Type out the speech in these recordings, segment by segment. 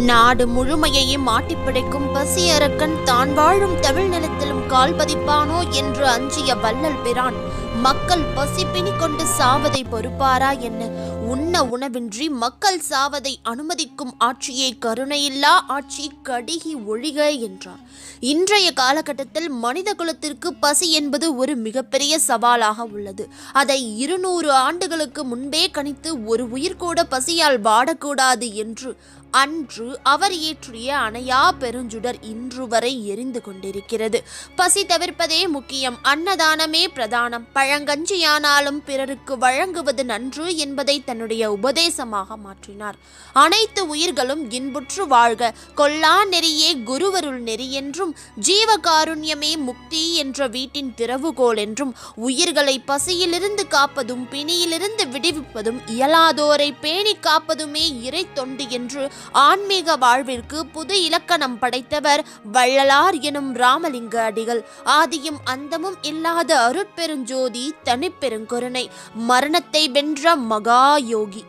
நாடு முழுமையையும் மாட்டிப்பிடிக்கும் பசியரக்கன் தான் வாழும் தமிழ் நிலத்திலும் கால் பதிப்பானோ என்று அஞ்சிய வள்ளல் பிரான் மக்கள் பசிப்பினி கொண்டு சாவதை பொறுப்பாரா என்ன? உண்ண உணவின்றி மக்கள் சாவதை அனுமதிக்கும் ஆட்சியை கருணையில்லா ஆட்சி கடிகி ஒழிக என்றார். இன்றைய காலகட்டத்தில் மனித குலத்திற்கு பசி என்பது ஒரு மிகப்பெரிய சவாலாக உள்ளது. அதை 200 ஆண்டுகளுக்கு முன்பே கணித்து ஒரு உயிர் கூட பசியால் வாடக்கூடாது என்று அன்று அவர் ஏற்றிய அணையா பெருஞ்சுடர் இன்று வரை எரிந்து கொண்டிருக்கிறது. பசி தவிர்ப்பதே முக்கியம், அன்னதானமே பிரதானம், பழங்கஞ்சியானாலும் பிறருக்கு வழங்குவது நன்று என்பதை தன்னுடைய உபதேசமாக மாற்றினார். அனைத்து உயிர்களும் இன்புற்று வாழ்க, கொல்லா நெறியே குருவருள் நெறி என்றும் ஜீவகாருண்யமே முக்தி என்ற வீட்டின் திறவுகோல் என்றும் உயிர்களை பசியிலிருந்து காப்பதும் பிணியிலிருந்து விடுவிப்பதும் இயலாதோரை பேணி காப்பதுமே இறை தொண்டு என்று ஆன்மீக வாழ்விற்கு புது இலக்கணம் படைத்தவர் வள்ளலார் எனும் ராமலிங்க அடிகள். ஆதியும் அந்தமும் இல்லாத அருட்பெருஞ்சோதி, தனிப்பெருங்கருணை, மரணத்தை வென்ற மகா யோகி.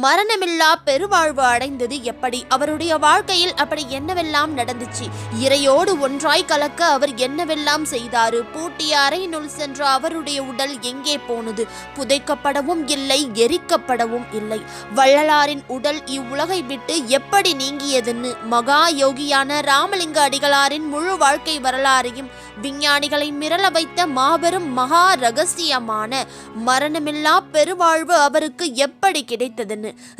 மரணமில்லா பெருவாழ்வு அடைந்தது எப்படி? அவருடைய வாழ்க்கையில் அப்படி என்னவெல்லாம் நடந்துச்சு? இறையோடு ஒன்றாய் கலக்க அவர் என்னவெல்லாம் செய்தாரு? பூட்டிய அறையினுள் சென்ற அவருடைய உடல் எங்கே போனது? புதைக்கப்படவும் இல்லை, எரிக்கப்படவும் இல்லை. வள்ளலாரின் உடல் இவ்வுலகை விட்டு எப்படி நீங்கியதுன்னு மகா யோகியான ராமலிங்க அடிகளாரின் முழு வாழ்க்கை வரலாறையும் விஞ்ஞானிகளை மிரள வைத்த மாபெரும் மகா ரகசியமான மரணமில்லா பெருவாழ்வு அவருக்கு எப்படி கிடைத்தது?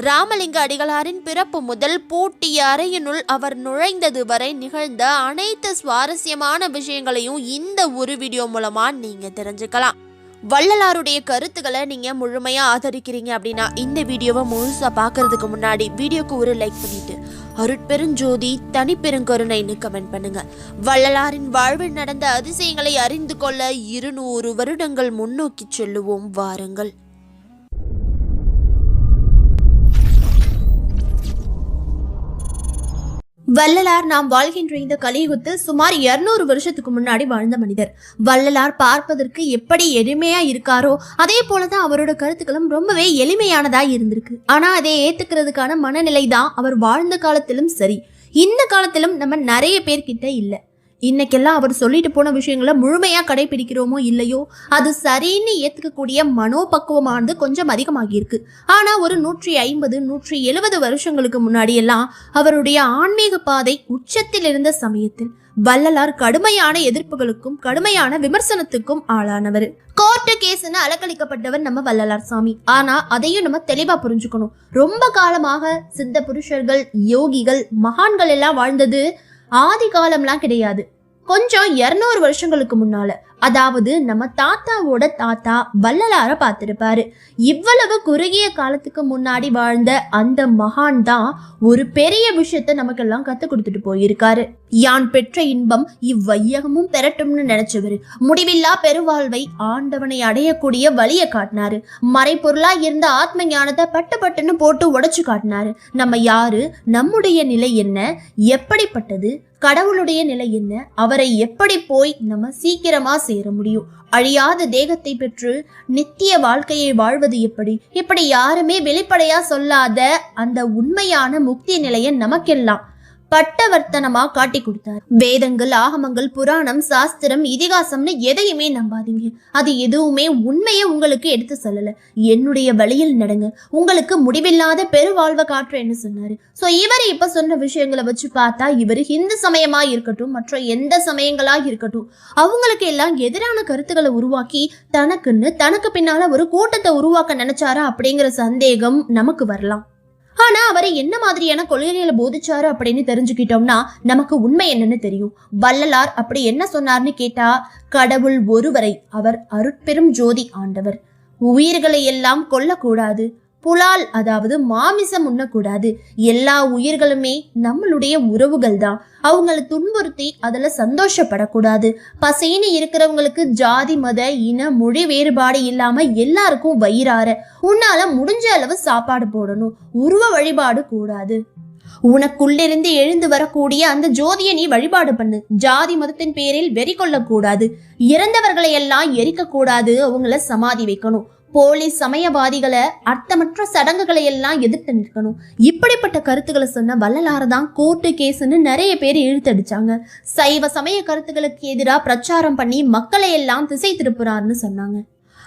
ராமலிங்க அடிகளாரின் பிறப்பு முதல் பூட்டிய அறையினுள் அவர் நுழைந்தது வரை நிகழ்ந்த அனைத்து சுவாரஸ்யமான விஷயங்களையும் இந்த ஒரு வீடியோ மூலமா நீங்க தெரிஞ்சுக்கலாம். வள்ளலாருடைய கருத்துக்களை நீங்க முழுமையா ஆதரிக்கிறீங்க அப்படின்னா இந்த வீடியோவை முழுசா பார்க்கறதுக்கு முன்னாடி வீடியோக்கு ஒரு லைக் பண்ணிட்டு அருட்பெருஞ்சோதி, தனிப்பெருங்கருணைன்னு கமெண்ட் பண்ணுங்க. வள்ளலாரின் வாழ்வில் நடந்த அதிசயங்களை அறிந்து கொள்ள 200 வருடங்கள் முன்னோக்கி செல்லுவோம் வாருங்கள். வள்ளலார் நாம் வாழ்கின்ற இந்த கலியுகத்தில் சுமார் 200 வருஷத்துக்கு முன்னாடி வாழ்ந்த மனிதர். வள்ளலார் பார்ப்பதற்கு எப்படி எளிமையா இருக்காரோ அதே போலதான் அவரோட கருத்துக்களும் ரொம்பவே எளிமையானதா இருந்திருக்கு. ஆனா அதை ஏத்துக்கிறதுக்கான மனநிலை தான் அவர் வாழ்ந்த காலத்திலும் சரி, இந்த காலத்திலும் நம்ம நிறைய பேர்கிட்ட இல்லை. இன்னைக்கெல்லாம் அவர் சொல்லிட்டு போன விஷயங்களை முழுமையா கடைபிடிக்கிறோமோ இல்லையோ, அது சரின்னு ஏத்துக்கக்கூடிய மனோபக்குவமானது கொஞ்சம் அதிகமாகியிருக்கு. ஆனா ஒரு 150 170 வருஷங்களுக்கு முன்னாடி எல்லாம் அவருடைய ஆன்மீக பாதை உச்சத்தில் இருந்த சமயத்தில் வள்ளலார் கடுமையான எதிர்ப்புகளுக்கும் கடுமையான விமர்சனத்துக்கும் ஆளானவர். கோர்ட்டு கேஸ்ன்னு அலக்களிக்கப்பட்டவர் நம்ம வள்ளலார் சாமி. ஆனா அதையும் நம்ம தெளிவா புரிஞ்சுக்கணும். ரொம்ப காலமாக சித்த புருஷர்கள், யோகிகள், மகான்கள் எல்லாம் வாழ்ந்தது ஆதி காலம்லாம் கிடையாது. கொஞ்சம் 200 வருஷங்களுக்கு முன்னால, அதாவது நம்ம தாத்தாவோட தாத்தா வள்ளலார பார்த்திருப்பாரு. இவ்வளவு குறுகிய காலத்துக்கு முன்னாடி வாழ்ந்த அந்த மகான் தான் ஒரு பெரிய விஷயத்த நமக்கெல்லாம் கத்து கொடுத்துட்டு போயிருக்காரு. யான் பெற்ற இன்பம் இவ்வையகமும் பெறட்டும்னு நினைச்சவரு முடிவில்லா பெருவாழ்வை, ஆண்டவனை அடையக்கூடிய வழியை காட்டினாரு. மறைப்பொருளா இருந்த ஆத்ம ஞானத்தை பட்டுன்னு போட்டு உடைச்சு காட்டினாரு. நம்ம யாரு, நம்முடைய நிலை என்ன, எப்படிப்பட்டது, கடவுளுடைய நிலை என்ன, அவரை எப்படி போய் நம்ம சீக்கிரமா சேர முடியும், அழியாத தேகத்தை பெற்று நித்திய வாழ்க்கையை வாழ்வது எப்படி, இப்படி யாருமே வெளிப்படையா சொல்லாத அந்த உண்மையான முக்தி நிலையை நமக்கெல்லாம் பட்டவர்த்தனமா காட்டி கொடுத்தார். வேதங்கள், ஆகமங்கள், புராணம், சாஸ்திரம், இதிகாசம்னு எதையுமே நம்பாதீங்க. அது எதுவுமே உண்மையை உங்களுக்கு எடுத்து சொல்லல. என்னுடைய வழியில் நடங்க, உங்களுக்கு முடிவில்லாத பெருவாழ்வை காட்டுறேன்னு சொன்னாரு. சோ இவர் இப்ப சொன்ன விஷயங்களை வச்சு பார்த்தா இவர் இந்து சமயமா இருக்கட்டும், மற்ற எந்த சமயங்களா இருக்கட்டும், அவங்களுக்கு எல்லாம் எதிரான கருத்துக்களை உருவாக்கி தனக்கு பின்னால ஒரு கூட்டத்தை உருவாக்க நினைச்சாரா அப்படிங்கிற சந்தேகம் நமக்கு வரலாம். ஆனா அவரை என்ன மாதிரியான கொள்கைகளை போதிச்சாரு அப்படின்னு தெரிஞ்சுக்கிட்டோம்னா நமக்கு உண்மை என்னன்னு தெரியும். வள்ளலார் அப்படி என்ன சொன்னார்னு கேட்டா, கடவுள் ஒருவரை, அவர் அருட்பெரும் ஜோதி ஆண்டவர். உயிர்களை எல்லாம் கொல்லக்கூடாது, புலால் அதாவது மாமிசம் உண்ணக்கூடாது. எல்லா உயிர்களுமே நம்மளுடைய உறவுகள் தான். அவங்களை துன்புறுத்தி அதுல சந்தோஷப்படக்கூடாது. பசின்னு இருக்கிறவங்களுக்கு ஜாதி, மத, இன, மொழி வேறுபாடு இல்லாம எல்லாருக்கும் வயிறார உன்னால முடிஞ்ச அளவு சாப்பாடு போடணும். உருவ வழிபாடு கூடாது. உனக்குள்ளிருந்து எழுந்து வரக்கூடிய அந்த ஜோதியை நீ வழிபாடு பண்ணு. ஜாதி மதத்தின் பேரில் வெறி கொள்ளக்கூடாது. இறந்தவர்களை எல்லாம் எரிக்க கூடாது, அவங்கள சமாதி வைக்கணும். போலி சமயவாதிகளை, அர்த்தமற்ற சடங்குகளை எல்லாம் எதிர்த்து நிற்கணும். இப்படிப்பட்ட கருத்துக்களை சொன்ன வள்ளலார தான் கோர்ட்டு கேஸ்ன்னு நிறைய பேர் இழுத்தடிச்சாங்க. சைவ சமய கருத்துக்களுக்கு எதிராக பிரச்சாரம் பண்ணி மக்களை எல்லாம் திசை திருப்புறாருன்னு சொன்னாங்க.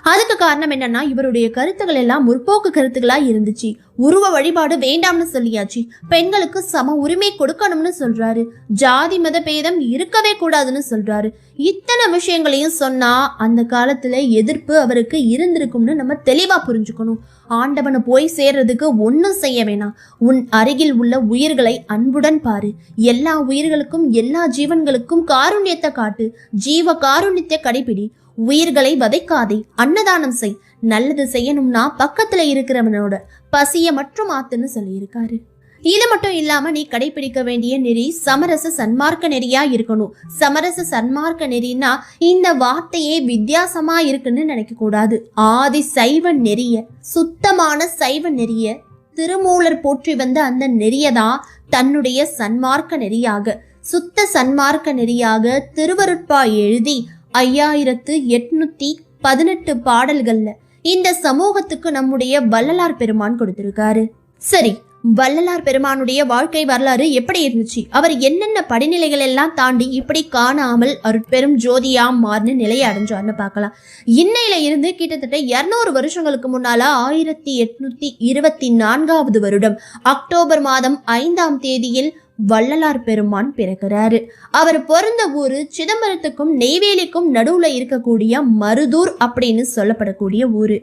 அதுக்கு காரணம் என்னன்னா, இவருடைய கருத்துக்கள் எல்லாம் முற்போக்கு கருத்துக்களா இருந்துச்சு. உருவ வழிபாடு வேண்டாம்னு சொல்லியாச்சு. பெண்களுக்கு சம உரிமை கொடுக்கணும்னு சொல்றாரு. ஜாதி மத பேதம் இருக்கவே கூடாதுன்னு சொல்றாரு. இத்தனை விஷயங்களையும் சொன்னா அந்த காலத்துல எதிர்ப்பு அவருக்கு இருந்திருக்கும்னு நம்ம தெளிவா புரிஞ்சுக்கணும். ஆண்டவனை போய் சேர்றதுக்கு ஒன்னும் செய்ய வேணாம். உன் அருகில் உள்ள உயிர்களை அன்புடன் பாரு. எல்லா உயிர்களுக்கும் எல்லா ஜீவன்களுக்கும் காருண்யத்தை காட்டு. ஜீவ காருண்யத்தை கடைபிடி. உயிர்களை வதைக்காதே. அன்னதானம் செய். நல்லது செய்யணும்னா பக்கத்துல இருக்கிறவனோட பசிய மற்றும் ஆத்துன்னு சொல்லியிருக்காரு. இது மட்டும் இல்லாம நீ கடைபிடிக்க வேண்டிய நெறி சமரச சன்மார்க்க நெறியா இருக்கணும். சமரச சன்மார்க்க நெறினா இந்த வார்த்தையே வித்தியாசமா இருக்குன்னு நினைக்க கூடாது. ஆதி சைவ நெறிய, சுத்தமான சைவ நெறிய திருமூலர் போற்றி வந்த அந்த நெறியதான் தன்னுடைய சன்மார்க்க நெறியாக, சுத்த சன்மார்க்க நெறியாக திருவருட்பா எழுதி 5818 பாடல்கள்ல இந்த சமூகத்துக்கு நம்முடைய வள்ளலார் பெருமான் கொடுத்திருக்காரு. சரி, வள்ளலார் பெருமானுடைய வாழ்க்கை வரலாறு எப்படி இருந்துச்சு? அவர் என்னென்ன படிநிலைகள் எல்லாம் தாண்டி இப்படி காணாமல் அருட்பெரும் ஜோதியா மாறின நிலையை அடைஞ்சார்னு பார்க்கலாம். இன்னையில இருந்து கிட்டத்தட்ட 200 வருஷங்களுக்கு முன்னால 1824 வருடம் அக்டோபர் மாதம் 5ஆம் தேதியில் வள்ளலார் பெருமான் பிறக்கிறாரு. அவர் பிறந்த ஊரு சிதம்பரத்துக்கும் நெய்வேலிக்கும் நடுவுல இருக்கக்கூடிய மருதூர் அப்படின்னு சொல்லப்படக்கூடிய ஊரு.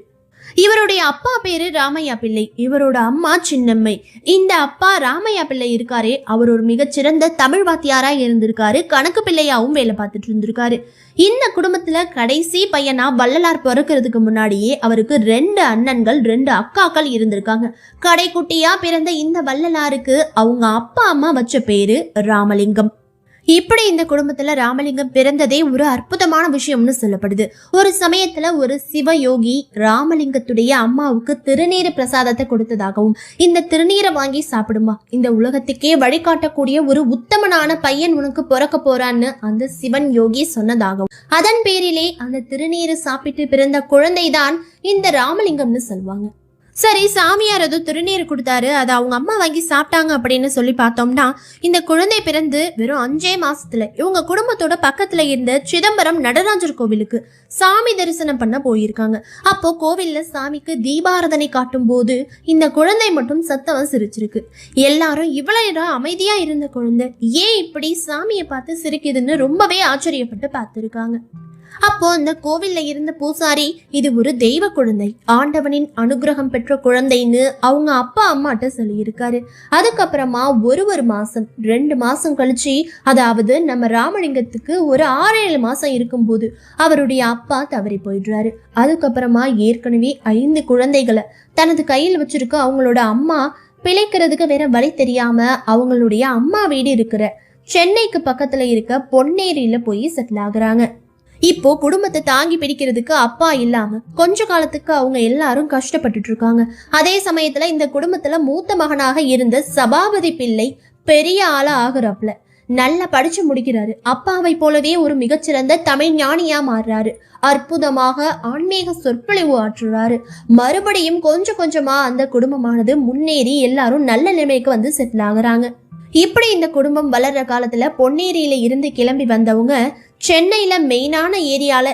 இவருடைய அப்பா பேரு ராமையா பிள்ளை, இவரோட அம்மா சின்னம்மை. இந்த அப்பா ராமையா பிள்ளை இருக்காரே, அவர் ஒரு மிகச்சிறந்த தமிழ் வாத்தியாரா இருந்திருக்காரு. கணக்கு பிள்ளையாவும் வேலை பார்த்துட்டு இருந்திருக்காரு. இந்த குடும்பத்துல கடைசி பையனா வள்ளலார் பிறக்கிறதுக்கு முன்னாடியே அவருக்கு 2 அண்ணன்கள் 2 அக்காக்கள் இருந்திருக்காங்க. கடைக்குட்டியா பிறந்த இந்த வள்ளலாருக்கு அவங்க அப்பா அம்மா வச்ச பேரு ராமலிங்கம். இப்படி இந்த குடும்பத்துல ராமலிங்கம் பிறந்ததே ஒரு அற்புதமான விஷயம்னு சொல்லப்படுது. ஒரு சமயத்துல ஒரு சிவயோகி ராமலிங்கத்துடைய அம்மாவுக்கு திருநீர் பிரசாதத்தை கொடுத்ததாகவும், இந்த திருநீரை வாங்கி சாப்பிடுமா, இந்த உலகத்துக்கே வழிகாட்டக்கூடிய ஒரு உத்தமனான பையன் உனக்கு பிறக்க போறான்னு அந்த சிவன் யோகி சொன்னதாகவும், அதன் பேரிலே அந்த திருநீரை சாப்பிட்டு பிறந்த குழந்தைதான் இந்த ராமலிங்கம்னு சொல்லுவாங்க. சரி, சாமியார் ஏதோ திருநீர் கொடுத்தாரு, அதை அவங்க அம்மா வாங்கி சாப்பிட்டாங்க அப்படின்னு சொல்லி பார்த்தோம்னா, இந்த குழந்தை பிறந்து வெறும் 5 மாசத்துல இவங்க குடும்பத்தோட பக்கத்துல இருந்த சிதம்பரம் நடராஜர் கோவிலுக்கு சாமி தரிசனம் பண்ண போயிருக்காங்க. அப்போ கோவில்ல சாமிக்கு தீபாராதனை காட்டும் போது இந்த குழந்தை மட்டும் சத்தமா சிரிச்சிருக்கு. எல்லாரும் இவ்வளவு நேரம் அமைதியா இருந்த குழந்தை ஏன் இப்படி சாமியை பார்த்து சிரிக்குதுன்னு ரொம்பவே ஆச்சரியப்பட்டு பார்த்திருக்காங்க. அப்போ அந்த கோவில்ல இருந்த பூசாரி, இது ஒரு தெய்வ குழந்தை, ஆண்டவனின் அனுகிரகம் பெற்ற குழந்தைன்னு அவங்க அப்பா அம்மாட்ட சொல்லியிருக்காரு. அதுக்கப்புறமா ஒரு மாசம் 2 மாசம் கழிச்சு, அதாவது நம்ம ராமலிங்கத்துக்கு ஒரு 6-7 மாசம் இருக்கும்போது அவருடைய அப்பா தவறி போயிடுறாரு. அதுக்கப்புறமா ஏற்கனவே 5 குழந்தைகளை தனது கையில் வச்சிருக்க அவங்களோட அம்மா பிழைக்கிறதுக்கு வேற வழி தெரியாம அவங்களுடைய அம்மா வீடு இருக்கிற சென்னைக்கு பக்கத்துல இருக்க பொன்னேரியில போய் செட்டில் ஆகுறாங்க. இப்போ குடும்பத்தை தாங்கி பிடிக்கிறதுக்கு அப்பா இல்லாம கொஞ்ச காலத்துக்கு அவங்க எல்லாரும் கஷ்டப்பட்டுட்டு இருக்காங்க. அதே சமயத்துல இந்த குடும்பத்துல மூத்த மகனாக இருந்த சபாபதி பிள்ளை பெரிய ஆளா ஆகுறாப்ல. நல்லா படிச்சு முடிக்கிறாரு. அப்பாவை போலவே ஒரு மிகச்சிறந்த தமிழ் ஞானியா மாறுறாரு. அற்புதமாக ஆன்மீக சொற்பொழிவு ஆற்றுறாரு. மறுபடியும் கொஞ்சம் கொஞ்சமா அந்த குடும்பமானது முன்னேறி எல்லாரும் நல்ல நிலைமைக்கு வந்து செட்டில் ஆகுறாங்க. இப்படி இந்த குடும்பம் வளர்ற காலத்துல பொன்னேரியில இருந்து கிளம்பி வந்தவங்க சென்னையில மெயினான ஏரியால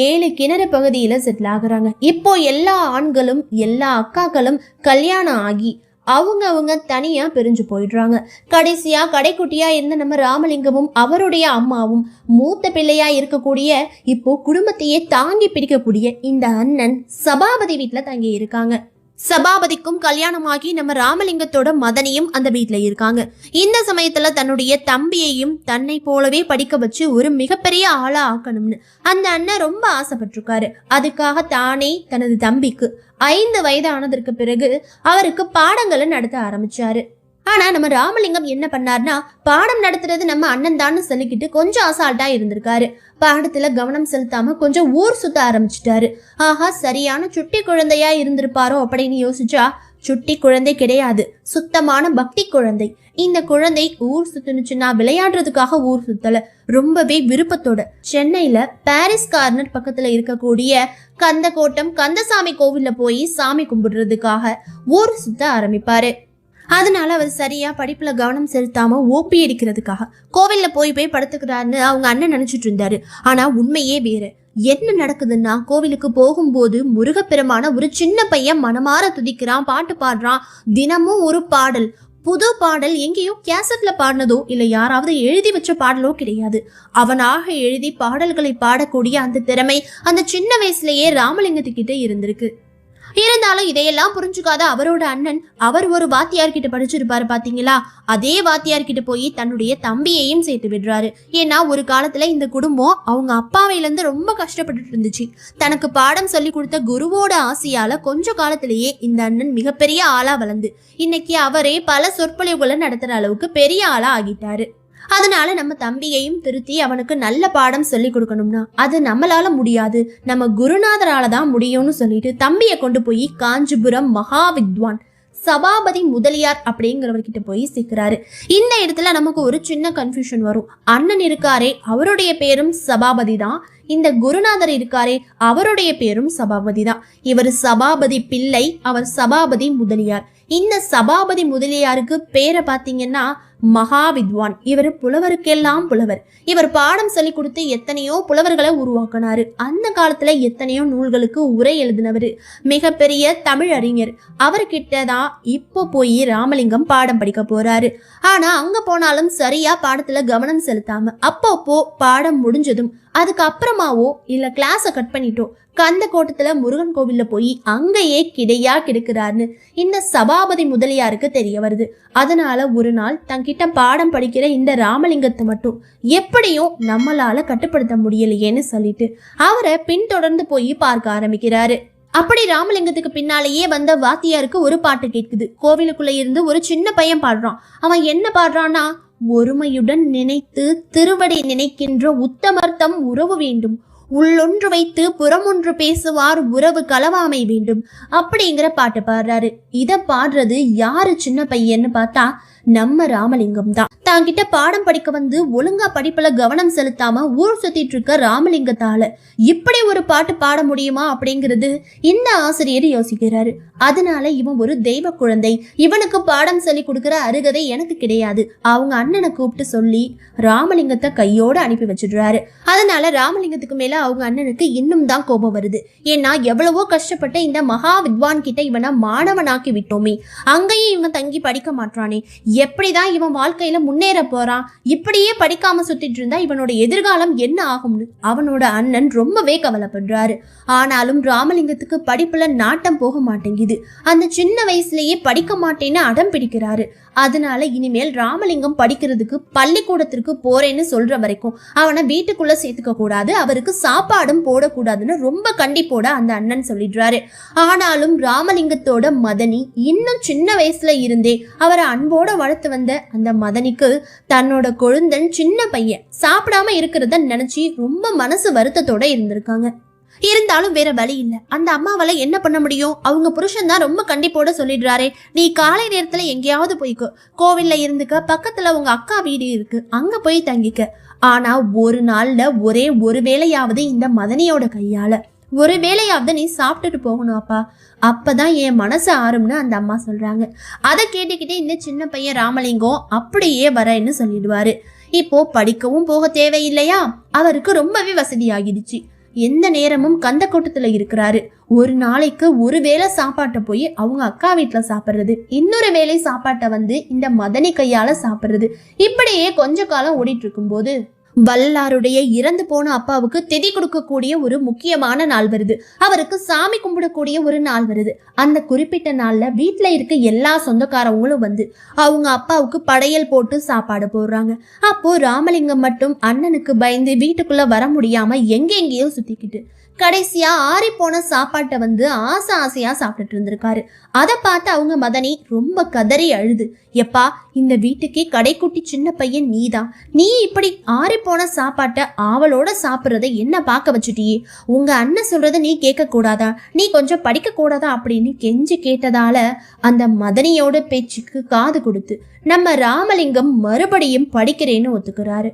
7 கிணறு பகுதியில செட்டில் ஆகுறாங்க. இப்போ எல்லா ஆண்களும் எல்லா அக்காக்களும் கல்யாணம் ஆகி அவங்க தனியா பிரிஞ்சு போயிடுறாங்க. கடைசியா கடைக்குட்டியா இருந்த நம்ம ராமலிங்கமும் அவருடைய அம்மாவும் மூத்த பிள்ளையா இருக்கக்கூடிய இப்போ குடும்பத்தையே தாங்கி பிடிக்கக்கூடிய இந்த அண்ணன் சபாபதி வீட்டுல தங்கி இருக்காங்க. சபாபதிக்கும் கல்யாணமாகி நம்ம ராமலிங்கத்தோட மதனியும் அந்த வீட்டுல இருக்காங்க. இந்த சமயத்துல தன்னுடைய தம்பியையும் தன்னை போலவே படிக்க வச்சு ஒரு மிகப்பெரிய ஆளா ஆக்கணும்னு அந்த அண்ணன் ரொம்ப ஆசைப்பட்டிருக்காரு. அதுக்காக தானே தனது தம்பிக்கு 5 வயது ஆனதற்கு பிறகு அவருக்கு பாடங்களை நடத்த ஆரம்பிச்சாரு. ஆனா நம்ம ராமலிங்கம் என்ன பண்ணார்னா, பாடம் நடத்துறது நம்ம அண்ணன் தான் சொல்லிக்கிட்டு கொஞ்சம் அசால்ட்டா இருந்திருக்காரு. பாடத்துல கவனம் செலுத்தாம கொஞ்சம் ஊர் சுத்த ஆரம்பிச்சிட்டாரு. ஆஹா, சரியான சுட்டி குழந்தையா இருந்திருப்பாரோ அப்படின்னு யோசிச்சா சுட்டி குழந்தை கிடையாது, சுத்தமான பக்தி குழந்தை. இந்த குழந்தை ஊர் சுத்துனுச்சுன்னா விளையாடுறதுக்காக ஊர் சுத்தல, ரொம்பவே விருப்பத்தோட சென்னையில பாரிஸ் கார்னர் பக்கத்துல இருக்கக்கூடிய கந்தக்கோட்டம் கந்தசாமி கோவில்ல போய் சாமி கும்பிடுறதுக்காக ஊர் சுத்த ஆரம்பிப்பாரு. அதனால அவர் சரியா படிப்புல கவனம் செலுத்தாம ஓப்பி அடிக்கிறதுக்காக கோவில்ல போய் படுத்துக்கிறாருன்னு அவங்க அண்ணன் நினைச்சிட்டு இருந்தாரு. ஆனா உண்மையே வேற. என்ன நடக்குதுன்னா, கோவிலுக்கு போகும்போது முருகப்பெருமான ஒரு சின்ன பையன் மனமாற துதிக்கிறான், பாட்டு பாடுறான். தினமும் ஒரு பாடல், புது பாடல். எங்கேயோ கேசட்ல பாடினதோ இல்ல யாராவது எழுதி வச்ச பாடலோ கிடையாது. அவனாக எழுதி பாடல்களை பாடக்கூடிய அந்த திறமை அந்த சின்ன வயசுலயே ராமலிங்கத்துக்கிட்ட இருந்திருக்கு. இருந்தாலும் இதையெல்லாம் புரிஞ்சுக்காத அவரோட அண்ணன், அவர் ஒரு வாத்தியார்கிட்ட படிச்சிருப்பாரு பாத்தீங்களா, அதே வாத்தியார்கிட்ட போய் தன்னுடைய தம்பியையும் சேர்த்து விடுறாரு. ஏன்னா ஒரு காலத்துல இந்த குடும்பம் அவங்க அப்பாவையில இருந்து ரொம்ப கஷ்டப்பட்டுட்டு இருந்துச்சு. தனக்கு பாடம் சொல்லி கொடுத்த குருவோட ஆசையால கொஞ்ச காலத்திலேயே இந்த அண்ணன் மிகப்பெரிய ஆளா வளர்ந்து இன்னைக்கு அவரே பல சொற்பொழிவுகளை நடத்துற அளவுக்கு பெரிய ஆளா ஆகிட்டாரு. அதனால நம்ம தம்பியையும் திருத்தி அவனுக்கு நல்ல பாடம் சொல்லி கொடுக்கணும்னா அது நம்மளால முடியாது, நம்ம குருநாதரால தான் முடியும்னு சொல்லிட்டு தம்பியை கொண்டு போய் காஞ்சிபுரம் மகாவித்வான் சபாபதி முதலியார் அப்படிங்கிறவர்கிட்ட போய் சேர்க்கிறாரு. இந்த இடத்துல நமக்கு ஒரு சின்ன கன்ஃபியூஷன் வரும். அண்ணன் இருக்காரே அவருடைய பேரும் சபாபதி தான், இந்த குருநாதர் இருக்காரே அவருடைய பேரும் சபாபதி தான். இவர் சபாபதி பிள்ளை, அவர் சபாபதி முதலியார். இந்த சபாபதி முதலியாருக்கு பேரை பார்த்தீங்கன்னா மகாவித்வான். இவர் புலவருக்கெல்லாம் புலவர். இவர் பாடம் சொல்லி கொடுத்து எத்தனையோ புலவர்களை உருவாக்கினாரு. அந்த காலத்துல எத்தனையோ நூல்களுக்கு உரை எழுதினவர், மிகப்பெரிய தமிழ் அறிஞர். அவர்கிட்ட தான் இப்போ போய் ராமலிங்கம் பாடம் படிக்க போறாரு. ஆனா அங்க போனாலும் சரியா பாடத்துல கவனம் செலுத்தாம அப்பப்போ பாடம் முடிஞ்சதும் அதுக்கு அப்புறமாவோ இல்ல கிளாஸை கட் பண்ணிட்டோ கந்தக்கோட்டத்துல முருகன் கோவில்ல போய் அங்கேயே கிடையா கிடக்கிறாருன்னு இந்த சபாபதி முதலியாருக்கு தெரிய வருது. அதனால ஒரு நாள் தங்கிட்ட பாடம் படிக்கிற இந்த ராமலிங்கத்தை மட்டும் எப்படியும் நம்மளால கட்டுப்படுத்த முடியலையேன்னு சொல்லிட்டு அவரை பின்தொடர்ந்து போய் பார்க்க ஆரம்பிக்கிறாரு. அப்படி ராமலிங்கத்துக்கு பின்னாலேயே வந்த வாத்தியாருக்கு ஒரு பாட்டு கேட்குது. கோவிலுக்குள்ள இருந்து ஒரு சின்ன பையன் பாடுறான். அவன் என்ன பாடுறான்னா, ஒருமையுடன் நினைத்து திருவடி நினைக்கின்ற உத்தமர்த்தம் உறவு வேண்டும், உள்ளொன்று வைத்து புறமொன்று பேசுவார் உறவு களவாமை வேண்டும் அப்படிங்கிற பாட்டு பாடுறாரு. இத பாடுறது யாரு சின்ன பையன்னு பார்த்தா நம்ம ராமலிங்கம் தான். தாங்கிட்ட பாடம் படிக்க வந்து ஒழுங்கா படிப்புல கவனம் செலுத்தாம ஊர் சுத்திட்டு இருக்க ராமலிங்கத்தால இப்படி ஒரு பாட்டு பாட முடியுமா அப்படிங்கிறது இந்த ஆசிரியர் யோசிக்கிறாரு. அதனால இவன் ஒரு தெய்வ குழந்தை, இவனுக்கு பாடம் சொல்லி கொடுக்கிற அருகதை எனக்கு கிடையாது. அவங்க அண்ணனை கூப்பிட்டு சொல்லி ராமலிங்கத்தை கையோட அனுப்பி வச்சிடுறாரு. அதனால ராமலிங்கத்துக்கு மேல அவங்க அண்ணனுக்கு இன்னும் தான் கோபம் வருது. ஏன்னா எவ்வளவோ கஷ்டப்பட்ட இந்த மகா வித்வான் கிட்ட இவனை மாணவனாக்கி விட்டோமே, அங்கேயும் இவன் தங்கி படிக்க மாட்டானே, எப்படிதான் இவன் வாழ்க்கையில முன்னேற போறான், இப்படியே படிக்காம சுத்திட்டு இருந்தா இவனோட எதிர்காலம் என்ன ஆகும்னு அவனோட அண்ணன் ரொம்பவே கவலைப்படுறாரு. ஆனாலும் ராமலிங்கத்துக்கு படிப்புல நாட்டம் போக மாட்டேங்குது. அந்த சின்ன வயசுலயே படிக்க மாட்டேன்னு அடம் பிடிக்கிறாரு. அதனால இனிமேல் ராமலிங்கம் படிக்கிறதுக்கு பள்ளிக்கூடத்திற்கு போறேன்னு சொல்ற வரைக்கும் அவனை வீட்டுக்குள்ள சேர்த்துக்க கூடாது, அவருக்கு சாப்பாடும் போடக்கூடாதுன்னு ரொம்ப கண்டிப்போட அந்த அண்ணன் சொல்லிடுறாரு. ஆனாலும் ராமலிங்கத்தோட மதனி இன்னும் சின்ன வயசுல இருந்தே அவரை அன்போட வளர்த்து வந்த அந்த மதனிக்கு தன்னோட கொழுந்தன் சின்ன பையன் சாப்பிடாம இருக்கிறத நினைச்சு ரொம்ப மனசு வருத்தத்தோட இருந்திருக்காங்க. இருந்தாலும் வேற வழி இல்ல. அந்த அம்மாவால என்ன பண்ண முடியும்? அவங்க புருஷன் தான் ரொம்ப கண்டிப்போட சொல்லிடுறாரே, நீ காலை நேரத்துல எங்கேயாவது போய்க்கோ, கோவில்ல இருந்துக்க, பக்கத்துல உங்க அக்கா வீடு இருக்கு, அங்க போய் தங்கிக்க. ஆனா ஒரு நாள்ல ஒரே ஒரு வேளையாவது இந்த மதனியோட கையால ஒரு வேளையாவது நீ சாப்பிட்டுட்டு போகணும் அப்பா, அப்பதான் என் மனசு ஆறும்னு அந்த அம்மா சொல்றாங்க. அதை கேட்டுக்கிட்டே இந்த சின்ன பையன் ராமலிங்கம் அப்படியே வரேன்னு சொல்லிடுவாரு. இப்போ படிக்கவும் போக தேவையில்லையா, அவருக்கு ரொம்பவே வசதி ஆகிடுச்சு. எந்த நேரமும் கந்தக்கோட்டத்துல இருக்கிறாரு. ஒரு நாளைக்கு ஒரு வேளை சாப்பாட்டை போய் அவங்க அக்கா வீட்டுல சாப்பிடுறது, இன்னொரு வேளை சாப்பாட்டை வந்து இந்த மதனி கையால சாப்பிடுறது, இப்படியே கொஞ்ச காலம் ஓடிட்டு இருக்கும் போது வல்லாருடைய இறந்து போன அப்பாவுக்கு திதி கொடுக்கக்கூடிய ஒரு முக்கியமான நாள் வருது. அவருக்கு சாமி கும்பிடக்கூடிய ஒரு நாள் வருது. அந்த குறிப்பிட்ட நாள்ல வீட்டுல இருக்க எல்லா சொந்தக்காரவங்களும் வந்து அவங்க அப்பாவுக்கு படையல் போட்டு சாப்பாடு போடுறாங்க. அப்போ ராமலிங்கம் மட்டும் அண்ணனுக்கு பயந்து வீட்டுக்குள்ள வர முடியாம எங்கெங்கேயோ சுத்திக்கிட்டு கடைசியா ஆறி போன சாப்பாட்டை வந்து ஆசையா சாப்பிட்டுட்டு இருந்திருக்காரு. அதை பார்த்து அவங்க மதனி ரொம்ப கதறி அழுது, எப்பா இந்த வீட்டுக்கே கடைக்குட்டி சின்ன பையன் நீதான், நீ இப்படி ஆறி போன சாப்பாட்டை ஆவலோட சாப்பிட்றத என்ன பார்க்க வச்சுட்டியே, உங்க அண்ணன் சொல்றத நீ கேட்க கூடாதா, நீ கொஞ்சம் படிக்க கூடாதா அப்படின்னு கெஞ்சி கேட்டதால அந்த மதனியோட பேச்சுக்கு காது கொடுத்து நம்ம ராமலிங்கம் மறுபடியும் படிக்கிறேன்னு ஒத்துக்கிறாரு.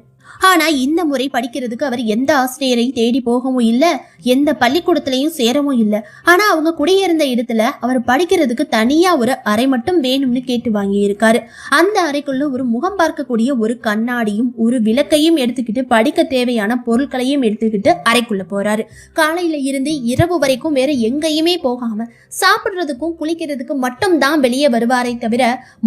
ஆனா இந்த முறை படிக்கிறதுக்கு அவர் எந்த ஆசிரியரையும் தேடி போகவும் இல்லை, எந்த பள்ளிக்கூடத்திலையும் சேரவும் இல்லை. ஆனா அவங்க குடியிருந்த இடத்துல அவர் படிக்கிறதுக்கு தனியா ஒரு அறை மட்டும் வேணும்னு கேட்டு வாங்கி இருக்காரு. அந்த அறைக்குள்ள ஒரு முகம் பார்க்கக்கூடிய ஒரு கண்ணாடியும் ஒரு விளக்கையும் எடுத்துக்கிட்டு படிக்க தேவையான பொருட்களையும் எடுத்துக்கிட்டு அறைக்குள்ள போறாரு. காலையில இருந்து இரவு வரைக்கும் வேற எங்கேயுமே போகாம சாப்பிடுறதுக்கும் குளிக்கிறதுக்கும் மட்டும் தான் வெளியே வருவாரே தவிர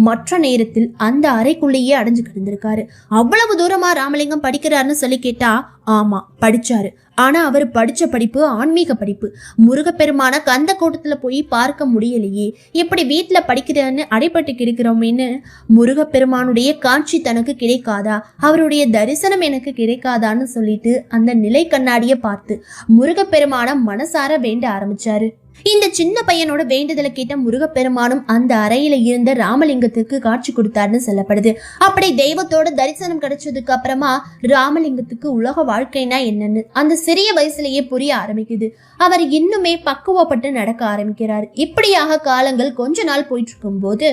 மற்ற நேரத்தில் அந்த அறைக்குள்ளேயே அடைஞ்சு கிடந்திருக்காரு. அவ்வளவு தூரமா ராமலிங்கம் படிக்கிறாருன்னு சொல்லி கேட்டா ஆமா படிச்சாரு. ஆனா அவர் படிச்ச படிப்பு ஆன்மீக படிப்பு. முருகப்பெருமான கந்த கோட்டத்துல போய் பார்க்க முடியலையே, எப்படி வீட்டுல படிக்கிறன்னு அடைப்பட்டு கிடக்கிறோமேன்னு முருகப்பெருமானுடைய காட்சி தனக்கு கிடைக்காதா, அவருடைய தரிசனம் எனக்கு கிடைக்காதான்னு சொல்லிட்டு அந்த நிலை கண்ணாடிய பார்த்து முருகப்பெருமான மனசார வேண்ட ஆரம்பிச்சாரு. இந்த சின்ன பையனோட வேண்டுதலை கேட்ட முருகப்பெருமானும் அந்த அறையில இருந்த ராமலிங்கத்துக்கு காட்சி கொடுத்தாருன்னு சொல்லப்படுது. அப்படி தெய்வத்தோட தரிசனம் கிடைச்சதுக்கு அப்புறமா ராமலிங்கத்துக்கு உலக வாழ்க்கைனா என்னன்னு அந்த சிறிய வயசுலயே புரிய ஆரம்பிக்குது. அவர் இன்னுமே பக்குவப்பட்டு நடக்க ஆரம்பிக்கிறார். இப்படியாக காலங்கள் கொஞ்ச நாள் போயிட்டு இருக்கும் போது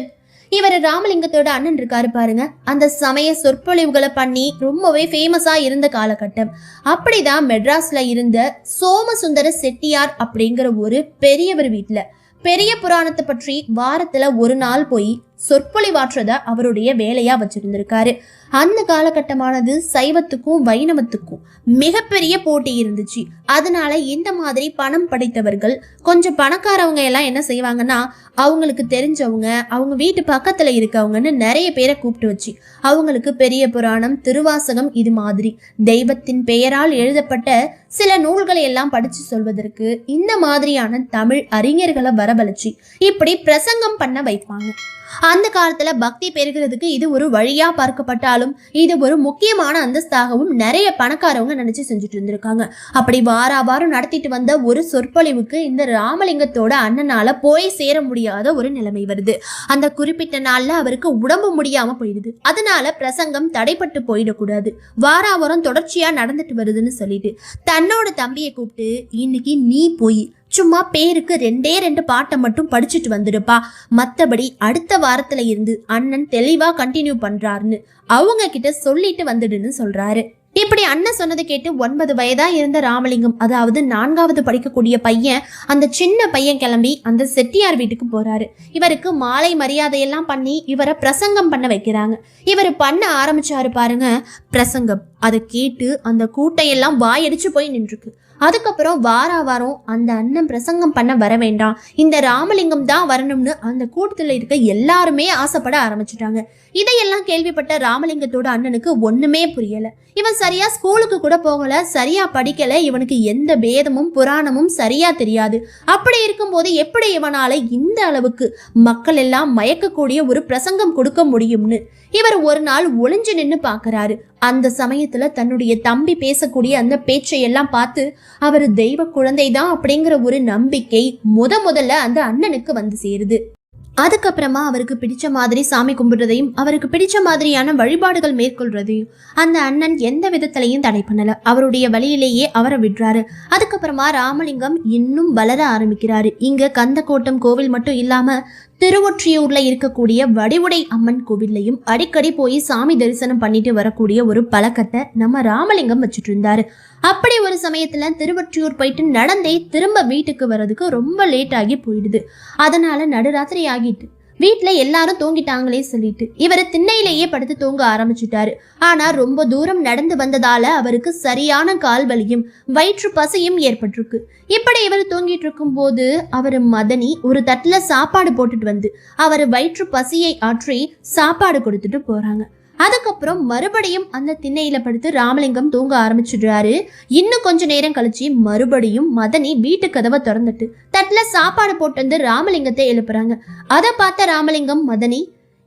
இவர் ராமலிங்கத்தோட அண்ணன் இருக்காரு பாருங்க, அந்த சமய சொற்பொழிவுகளை பண்ணி ரொம்பவே ஃபேமஸா இருந்த காலகட்டம். அப்படிதான் மெட்ராஸ்ல இருந்த சோமசுந்தர செட்டியார் அப்படிங்கிற ஒரு பெரியவர் வீட்டுல பெரிய புராணத்தை பற்றி வாரத்துல ஒரு நாள் போய் சொற்பொழிவாற்றத அவருடைய வேலையா வச்சிருந்திருக்காரு. அந்த காலகட்டமானது சைவத்துக்கும் வைணவத்துக்கும் மிகப்பெரிய போட்டி இருந்துச்சு. அதனால இந்த மாதிரி பணம் படைத்தவர்கள் கொஞ்சம் பணக்காரவங்க எல்லாம் என்ன செய்வாங்கன்னா, அவங்களுக்கு தெரிஞ்சவங்க அவங்க வீட்டு பக்கத்துல இருக்கவங்கன்னு நிறைய பேரை கூப்பிட்டு வச்சு அவங்களுக்கு பெரிய புராணம் திருவாசகம் இது மாதிரி தெய்வத்தின் பெயரால் எழுதப்பட்ட சில நூல்களை எல்லாம் படிச்சு சொல்வதற்கு இந்த மாதிரியான தமிழ் அறிஞர்களை வரவழைச்சு இப்படி பிரசங்கம் பண்ண வைப்பாங்க. அந்த காலத்துல பக்தி பெருகிறதுக்கு இது ஒரு வழியா பார்க்கப்பட்டாலும் இது ஒரு முக்கியமான அந்தஸ்தாகவும் நிறைய பணக்காரவங்க நினைச்சு செஞ்சுட்டு இருந்திருக்காங்க. அப்படி வாரம் நடத்திட்டு வந்த ஒரு சொற்பொழிவுக்கு இந்த ராமலிங்கத்தோட அண்ணனால போய் சேர முடியாத ஒரு நிலைமை வருது. அந்த குறிப்பிட்ட நாள்ல அவருக்கு உடம்பு முடியாம போயிடுது. அதனால பிரசங்கம் தடைப்பட்டு போயிடக்கூடாது, வாரம் தொடர்ச்சியா நடந்துட்டு வருதுன்னு சொல்லிட்டு தன்னோட தம்பியை கூப்பிட்டு, இன்னைக்கு நீ போய் சும்மா பேருக்கு 2 பாட்டை மட்டும் படிச்சுட்டு வந்துடுப்பா, மற்றபடி அடுத்த வாரத்துல இருந்து அண்ணன் தெளிவா கண்டினியூ பண்றாருன்னு அவங்க கிட்ட சொல்லிட்டு வந்துடுன்னு சொல்றாரு. இப்படி அண்ணன் சொன்னதை கேட்டு 9 வயதா இருந்த ராமலிங்கம், அதாவது 4வது படிக்கக்கூடிய பையன், அந்த சின்ன பையன் கிளம்பி அந்த செட்டியார் வீட்டுக்கு போறாரு. இவருக்கு மாலை மரியாதையெல்லாம் பண்ணி இவரை பிரசங்கம் பண்ண வைக்கிறாங்க. இவர் பண்ண ஆரம்பிச்சாரு பாருங்க பிரசங்கம். அதை கேட்டு அந்த கூட்டையெல்லாம் வாயடிச்சு போய் நின்றுருக்கு. அதுக்கப்புறம் வாரம் அந்த அண்ணன் பிரசங்கம் பண்ண வர வேண்டாம், இந்த ராமலிங்கம் தான் வரணும்னு அந்த கூட்டத்தில் இருக்க எல்லாருமே ஆசைப்பட ஆரம்பிச்சுட்டாங்க. இதையெல்லாம் கேள்விப்பட்ட ராமலிங்கத்தோட அண்ணனுக்கு ஒண்ணுமே புரியல. இவன் சரியா ஸ்கூலுக்கு கூட போகல, சரியா படிக்கல, இவனுக்கு எந்த பேதமும் புராணமும் சரியா தெரியாது. அப்படி இருக்கும்போது எப்படி இவனால இந்த அளவுக்கு மக்கள் எல்லாம் மயக்கக்கூடிய ஒரு பிரசங்கம் கொடுக்க முடியும்னு இவர் ஒரு நாள் ஒளிஞ்சு நின்று பாக்குறாரு. அந்த சமயத்துல தன்னுடைய தம்பி பேசக்கூடிய அந்த பேச்சையெல்லாம் பார்த்து அவர் தெய்வ குழந்தைதான் அப்படிங்கிற ஒரு நம்பிக்கை முதல்ல அந்த அண்ணனுக்கு வந்து சேருது. அதுக்கப்புறமா அவருக்கு பிடிச்ச மாதிரி சாமி கும்பிடுறதையும் அவருக்கு பிடிச்ச மாதிரியான வழிபாடுகள் மேற்கொள்றதையும் அந்த அண்ணன் எந்த விதத்திலையும் தடை பண்ணல. அவருடைய வழியிலேயே அவரை விடுறாரு. அதுக்கப்புறமா ராமலிங்கம் இன்னும் வளர ஆரம்பிக்கிறாரு. இங்க கந்தக்கோட்டம் கோவில் மட்டும் இல்லாம திருவொற்றியூர்ல இருக்கக்கூடிய வடிவுடை அம்மன் கோவில்லையும் அடிக்கடி போய் சாமி தரிசனம் பண்ணிட்டு வரக்கூடிய ஒரு பழக்கத்தை நம்ம ராமலிங்கம் வச்சுட்டு இருந்தாரு. அப்படி ஒரு சமயத்துல திருவொற்றியூர் போயிட்டு நடந்தே திரும்ப வீட்டுக்கு வர்றதுக்கு ரொம்ப லேட் ஆகி போயிடுது. அதனால நடுராத்திரி ஆகிட்டு வீட்டுல எல்லாரும் தூங்கிட்டாங்களே சொல்லிட்டு இவர் திண்ணையிலேயே படுத்து தூங்க ஆரம்பிச்சுட்டாரு. ஆனா ரொம்ப தூரம் நடந்து வந்ததால அவருக்கு சரியான கால் வலியும் வயிற்று பசியும் ஏற்பட்டிருக்கு. இப்படி இவர் தூங்கிட்டு இருக்கும் போது அவர் மதனி ஒரு தட்டுல சாப்பாடு போட்டுட்டு வந்து அவர் வயிற்று பசியை ஆற்றி சாப்பாடு கொடுத்துட்டு போறாங்க. அதுக்கப்புறம் மறுபடியும் அந்த திண்ணையில படுத்து ராமலிங்கம் தூங்க ஆரம்பிச்சுடுறாரு. இன்னும் கொஞ்ச நேரம் கழிச்சு மறுபடியும் மதனி வீட்டு கதவை திறந்துட்டு தட்டுல சாப்பாடு போட்டு வந்து ராமலிங்கத்தை எழுப்புறாங்க. அதை பார்த்த ராமலிங்கம், மதனி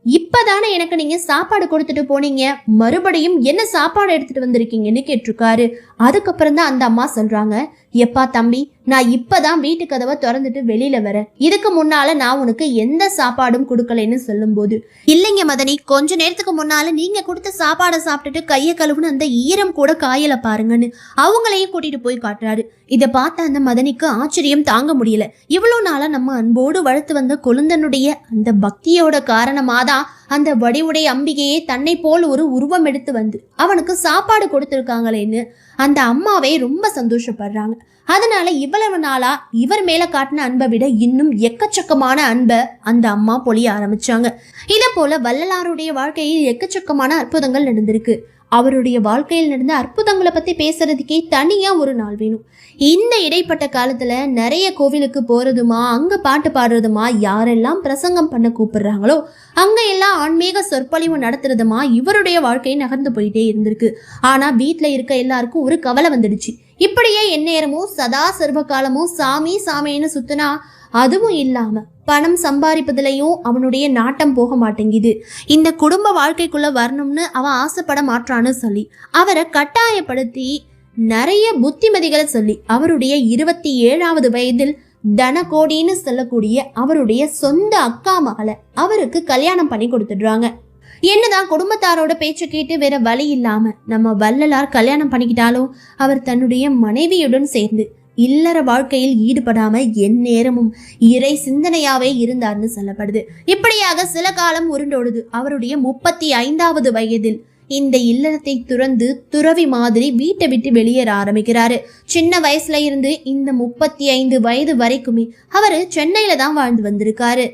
இப்பதானே எனக்கு நீங்க சாப்பாடு கொடுத்துட்டு போனீங்க, மறுபடியும் என்ன சாப்பாடு எடுத்துட்டு வந்திருக்கீங்கன்னு கேட்டிருக்காரு. அதுக்கப்புறம் தான் அந்த அம்மா சொல்றாங்க, எப்பா தம்பி, நான் இப்பதான் வீட்டு கதவை திறந்துட்டு வெளியில வரேன், இதுக்கு முன்னால நான் உனக்கு எந்த சாப்பாடும் கொடுக்கலைன்னு சொல்லும் போது, இல்லைங்க மதனி, கொஞ்ச நேரத்துக்கு முன்னால நீங்க கொடுத்த சாப்பாடை சாப்பிட்டுட்டு கையை கழுவுன்னு அந்த ஈரம் கூட காயல பாருங்கன்னு அவங்களையும் கூட்டிட்டு போய் காட்டுறாரு. இதை பார்த்த அந்த மதனிக்கு ஆச்சரியம் தாங்க முடியல. இவ்வளவு நாளா நம்ம அன்போடு வளர்த்து வந்த கொழுந்தனுடைய அந்த பக்தியோட காரணமாதான் அந்த வடிவுடைய அம்பிகையே தன்னை போல் ஒரு உருவம் எடுத்து வந்து அவனுக்கு சாப்பாடு கொடுத்துருக்காங்களேன்னு அந்த அம்மாவே ரொம்ப சந்தோஷப்படுறாங்க. அதனால இவ்வளவு நாளா இவர் மேல காட்டின அன்பை விட இன்னும் எக்கச்சக்கமான அன்பை அந்த அம்மா பொழிய ஆரம்பிச்சாங்க. இதை போல வள்ளலாருடைய வாழ்க்கையில் எக்கச்சக்கமான அற்புதங்கள் நடந்திருக்கு. அவருடைய வாழ்க்கையில் நடந்த அற்புதங்களை பத்தி பேசுறதுக்கே தனியா ஒரு நாள் வேணும். இந்த இடைப்பட்ட காலத்துல நிறைய கோவிலுக்கு போறதுமா, அங்க பாட்டு பாடுறதுமா, யாரெல்லாம் பிரசங்கம் பண்ண கூப்பிடுறாங்களோ அங்க எல்லாம் ஆன்மீக சொற்பொழிவு நடத்துறதுமா இவருடைய வாழ்க்கை நகர்ந்து போயிட்டே இருந்திருக்கு. ஆனா வீட்டுல இருக்க எல்லாருக்கும் ஒரு கவலை வந்துடுச்சு. இப்படியே எந்நேரமும் சதா சர்வ காலமும் சாமி சாமின்னு சுத்தினா அதுவும் இல்லாம பணம் சம்பாதிப்பதிலையும் அவனுடைய நாட்டம் போக மாட்டேங்குது. இந்த குடும்ப வாழ்க்கைக்குள்ள வரணும்னு அவன் ஆசைப்பட மாட்டான்னு சொல்லி அவரை கட்டாயப்படுத்தி நிறைய புத்திமதிகளை சொல்லி அவருடைய 27வது வயதில் தனகோடின்னு சொல்லக்கூடிய அவருடைய சொந்த அக்கா மகளை அவருக்கு கல்யாணம் பண்ணி கொடுத்துடுறாங்க. என்னதான் குடும்பத்தாரோட பேச்சு கேட்டு வேற வழி இல்லாம நம்ம வள்ளலார் கல்யாணம் பண்ணிக்கிட்டாலும் அவர் தன்னுடைய மனைவியுடன் சேர்ந்து இல்லற வாழ்க்கையில் ஈடுபடாம எந்நேரமும் இறை சிந்தனையாவே இருந்தார்னு சொல்லப்படுது. இப்படியாக சில காலம் உருண்டோடுது. அவருடைய 35வது வயதில் இந்த இல்லறத்தை துறந்து துறவி மாதிரி வீட்டை விட்டு வெளியேற ஆரம்பிக்கிறாரு. சின்ன வயசுல இருந்து இந்த 35 வயது வரைக்குமே அவரு சென்னையில தான் வாழ்ந்து வந்திருக்காரு.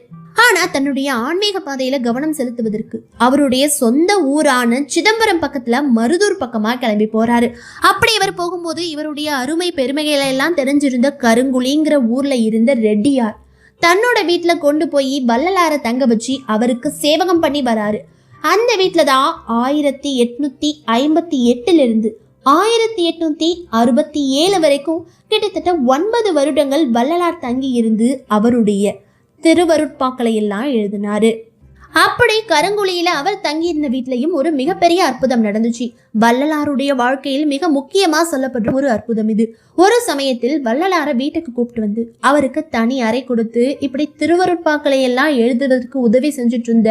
ஆனா தன்னுடைய ஆன்மீக பாதையில கவனம் செலுத்துவதற்கு அவருடைய சொந்த ஊரான சிதம்பரம் பக்கத்துல மருதூர் பக்கமா கிளம்பி போறாரு. அப்படி இவர் போகும்போது இவருடைய அருமை பெருமைகளை எல்லாம் தெரிஞ்சிருந்த கருங்குழிங்கிற ஊர்ல இருந்த ரெட்டியார் தன்னோட வீட்டுல கொண்டு போய் வள்ளலார தங்க வச்சு அவருக்கு சேவகம் பண்ணி வராரு. அந்த வீட்டுல தான் 1858 இருந்து 1867 வரைக்கும் கிட்டத்தட்ட 9 வருடங்கள் வள்ளலார் தங்கி இருந்து அவருடைய திருவருட்பாக்களை எல்லாம் எழுதினாரு. அப்படி கருங்குழியில அவர் தங்கியிருந்த வீட்லயும் ஒரு மிகப்பெரிய அற்புதம் நடந்துச்சு. வள்ளலாருடைய வாழ்க்கையில் மிக முக்கியமா சொல்லப்படுற ஒரு அற்புதம் இது. ஒரு சமயத்தில் வள்ளலார வீட்டுக்கு கூப்பிட்டு வந்து அவருக்கு தனி அறை கொடுத்து இப்படி திருவருட்பாக்களை எல்லாம் எழுதுறதுக்கு உதவி செஞ்சுட்டு இருந்த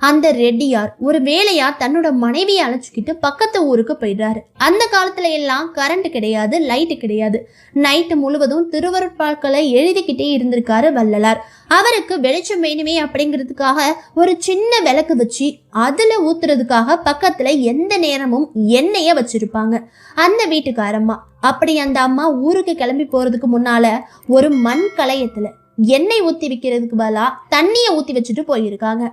அந்த ரெட்டியார் ஒரு வேலையா தன்னோட மனைவியை அழைச்சிக்கிட்டு பக்கத்து ஊருக்கு போயிடுறாரு. அந்த காலத்துல எல்லாம் கரண்ட் கிடையாது, லைட்டு கிடையாது. நைட்டு முழுவதும் திருவருட்பாக்களை எழுதிக்கிட்டே இருந்திருக்காரு வள்ளலார். அவருக்கு வெளிச்சம் வேணுமே அப்படிங்கிறதுக்காக ஒரு சின்ன விளக்கு வச்சு அதுல ஊத்துறதுக்காக பக்கத்துல எந்த நேரமும் எண்ணெய வச்சிருப்பாங்க அந்த வீட்டுக்காரம்மா. அப்படி அந்த அம்மா ஊருக்கு கிளம்பி போறதுக்கு முன்னால ஒரு மண் களையத்துல எண்ணெய் ஊத்தி வைக்கிறதுக்கு பதிலா தண்ணிய ஊத்தி வச்சுட்டு போயிருக்காங்க.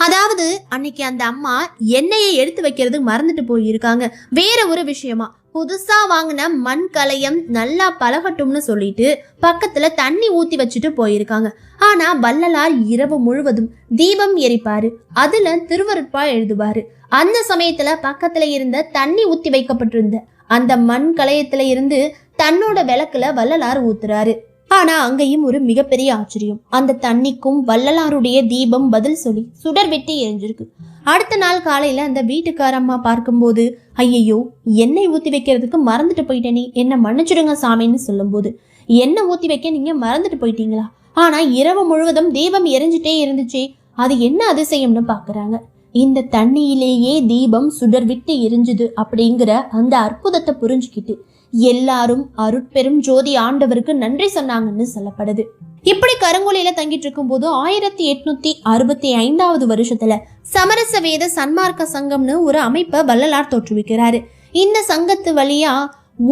அதாவது அன்னைக்கு அந்த அம்மா எண்ணெயை எடுத்து வைக்கிறது மறந்துட்டு போயிருக்காங்க. வேற ஒரு விஷயமா புதுசா வாங்கின மண் கலையம் நல்லா பழகட்டும்னு சொல்லிட்டு பக்கத்துல தண்ணி ஊத்தி வச்சுட்டு போயிருக்காங்க. ஆனா வள்ளலார் இரவு முழுவதும் தீபம் எரிப்பாரு, அதுல திருவருட்பா எழுதுவாரு. அந்த சமயத்துல பக்கத்துல இருந்த தண்ணி ஊத்தி வைக்கப்பட்டிருந்த அந்த மண் கலையத்துல இருந்து தன்னோட விளக்குல வள்ளலார் ஊத்துறாரு. ஆனா அங்கேயும் ஒரு மிகப்பெரிய ஆச்சரியம். அந்த தண்ணிக்கும் வள்ளலாருடைய தீபம் பதில் சொல்லி சுடர் வெட்டி எரிஞ்சிருக்கு. அடுத்த நாள் காலையில அந்த வீட்டுக்காரம்மா பார்க்கும்போது, ஐயையோ எண்ணெய் ஊத்தி வைக்கிறதுக்கு மறந்துட்டு போயிட்டேனே, என்ன மன்னிச்சிடுங்க சாமின்னு சொல்லும் போது, எண்ணெய் ஊத்தி வைக்க நீங்க மறந்துட்டு போயிட்டீங்களா? ஆனா இரவு முழுவதும் தீபம் எரிஞ்சிட்டே இருந்துச்சே, அது என்ன அதிசயம்னு பாக்குறாங்க. இந்த தண்ணியிலேயே தீபம் சுடர் விட்டு எரிஞ்சுது அப்படிங்கிற அந்த அற்புதத்தை புரிஞ்சுக்கிட்டு எல்லாரும் அருட்பெரும் ஜோதி ஆண்டவருக்கு நன்றி சொன்னாங்கன்னு சொல்லப்படுது. இப்படி கருங்குழியில தங்கிட்டு இருக்கும் போது 1865வது வருஷத்துல சமரச வேத சன்மார்க்க சங்கம்னு ஒரு அமைப்பை வள்ளலார் தோற்றுவிக்கிறாரு. இந்த சங்கத்து வழியா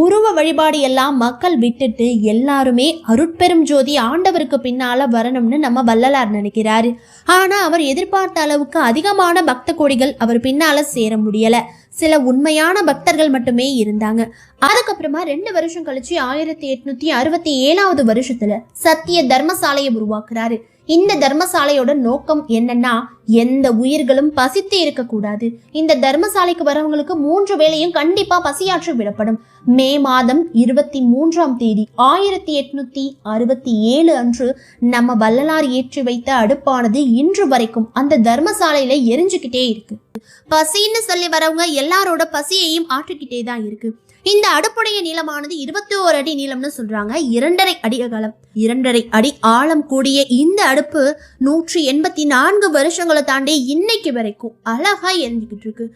உருவ வழிபாடு எல்லாம் மக்கள் விட்டுட்டு எல்லாருமே அருட்பெரும் ஜோதி ஆண்டவருக்கு பின்னால வரணும்னு நம்ம வள்ளலார் நினைக்கிறாரு. ஆனா அவர் எதிர்பார்த்த அளவுக்கு அதிகமான பக்த கோடிகள் அவர் பின்னால சேர முடியல. சில உண்மையான பக்தர்கள் மட்டுமே இருந்தாங்க. அதுக்கப்புறமா 2 வருஷம் கழிச்சு 1867வது வருஷத்துல சத்திய தர்மசாலையை உருவாக்குறாரு. இந்த தர்மசாலையோட நோக்கம் என்னன்னா, எந்த உயிர்களும் பசித்து இருக்கக்கூடாது. இந்த தர்மசாலைக்கு வரவங்களுக்கு 3 வேளையும் கண்டிப்பா பசியாற்ற விடப்படும். மே மாதம் 23ஆம் தேதி 1867 அன்று நம்ம வள்ளலார் ஏற்றி வைத்த அடுப்பானது இன்று வரைக்கும் அந்த தர்மசாலையில எரிஞ்சுக்கிட்டே இருக்கு. பசின்னு சொல்லி வரவங்க எல்லாரோட பசியையும் ஆற்றிக்கிட்டே தான் இருக்கு. இந்த அடுப்புடைய நீளமானது 21 அடி நீளம்னு சொல்றாங்க. 2.5 அடி அகலம், 2.5 அடி ஆழம் கூடிய இந்த அடுப்பு 184 வருஷங்களை தாண்டி இன்னைக்கு வரைக்கும் அழகா எரிஞ்சுக்கிட்டு இருக்கு.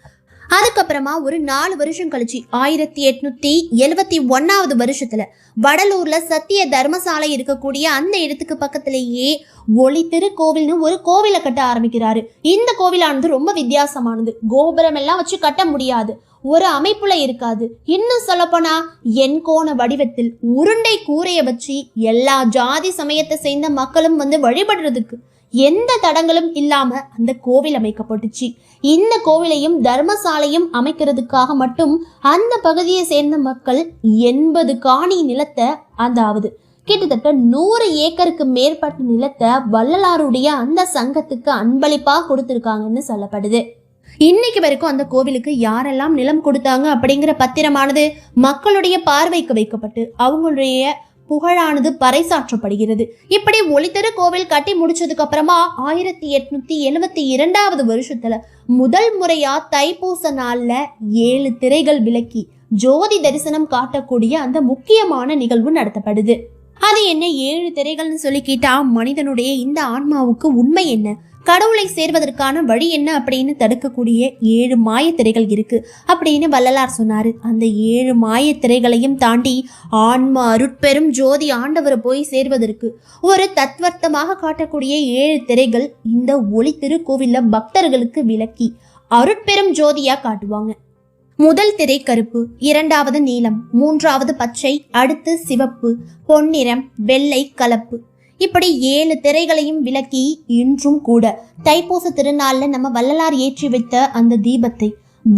அதுக்கப்புறமா ஒரு 4 வருஷம் கழிச்சு 1871 வருஷத்துல வடலூர்ல சத்திய தர்மசாலை இருக்கக்கூடிய அந்த இடத்துக்கு பக்கத்திலேயே ஒளி திருக்கோவில்னு ஒரு கோவிலை கட்ட ஆரம்பிக்கிறாரு. இந்த கோவிலானது ரொம்ப வித்தியாசமானது. கோபுரம் எல்லாம் வச்சு கட்ட முடியாது, ஒரு அமைப்புல இருக்காது. இன்னும் சொல்லப்போனா எண்கோண வடிவத்தில் உருண்டை கூரைய வச்சு எல்லா ஜாதி சமயத்தை சேர்ந்த மக்களும் வந்து வழிபடுறதுக்கு எந்த தடங்களும் இல்லாம அந்த கோவில் அமைக்கப்பட்டுச்சு. இந்த கோவிலையும் தர்மசாலையும் அமைக்கிறதுக்காக மட்டும் அந்த பகுதியை சேர்ந்த மக்கள் 80 காணி நிலத்தை, அதாவது கிட்டத்தட்ட 100 ஏக்கருக்கு மேற்பட்ட நிலத்தை வள்ளலாருடைய அந்த சங்கத்துக்கு அன்பளிப்பா கொடுத்திருக்காங்கன்னு சொல்லப்படுது. இன்னைக்கு வரைக்கும் அந்த கோவிலுக்கு யாரெல்லாம் நிலம் கொடுத்தாங்க அப்படிங்கிற பத்திரமானது மக்களுடைய பார்வைக்கு வைக்கப்பட்டு அவங்களுடைய புகழானது பறைசாற்றப்படுகிறது. இப்படி ஒளித்திரு கோவில் கட்டி முடிச்சதுக்கு அப்புறமா 1872 வருஷத்துல முதல் முறையா தைப்பூச நாள்ல 7 திரைகள் விலக்கி ஜோதி தரிசனம் காட்டக்கூடிய அந்த முக்கியமான நிகழ்வு நடத்தப்படுது. அது என்ன 7 திரைகள்னு சொல்லி கேட்டா, மனிதனுடைய இந்த ஆன்மாவுக்கு உண்மை என்ன, கடவுளை சேர்வதற்கான வழி என்ன அப்படின்னு தடுக்கக்கூடிய 7 மாயத்திரைகள் இருக்கு அப்படின்னு வள்ளலார் சொன்னாரு. அந்த 7 மாயத்திரைகளையும் தாண்டி ஆன்மா அருட்பெரும் ஜோதி ஆண்டவரை போய் சேர்வதற்கு ஒரு தத்வர்த்தமாக காட்டக்கூடிய 7 திரைகள் இந்த ஒளி திருக்கோவில்ல பக்தர்களுக்கு விளக்கி அருட்பெரும் ஜோதியா காட்டுவாங்க. முதல் திரை கருப்பு, 2வது நீலம், 3வது பச்சை, அடுத்து சிவப்பு, பொன்னிறம், வெள்ளை கலப்பு. இப்படி 7 திரைகளையும் விளக்கி இன்றும் கூட தைப்பூச திருநாள்ல நம்ம வள்ளலார் ஏற்றி வைத்த அந்த தீபத்தை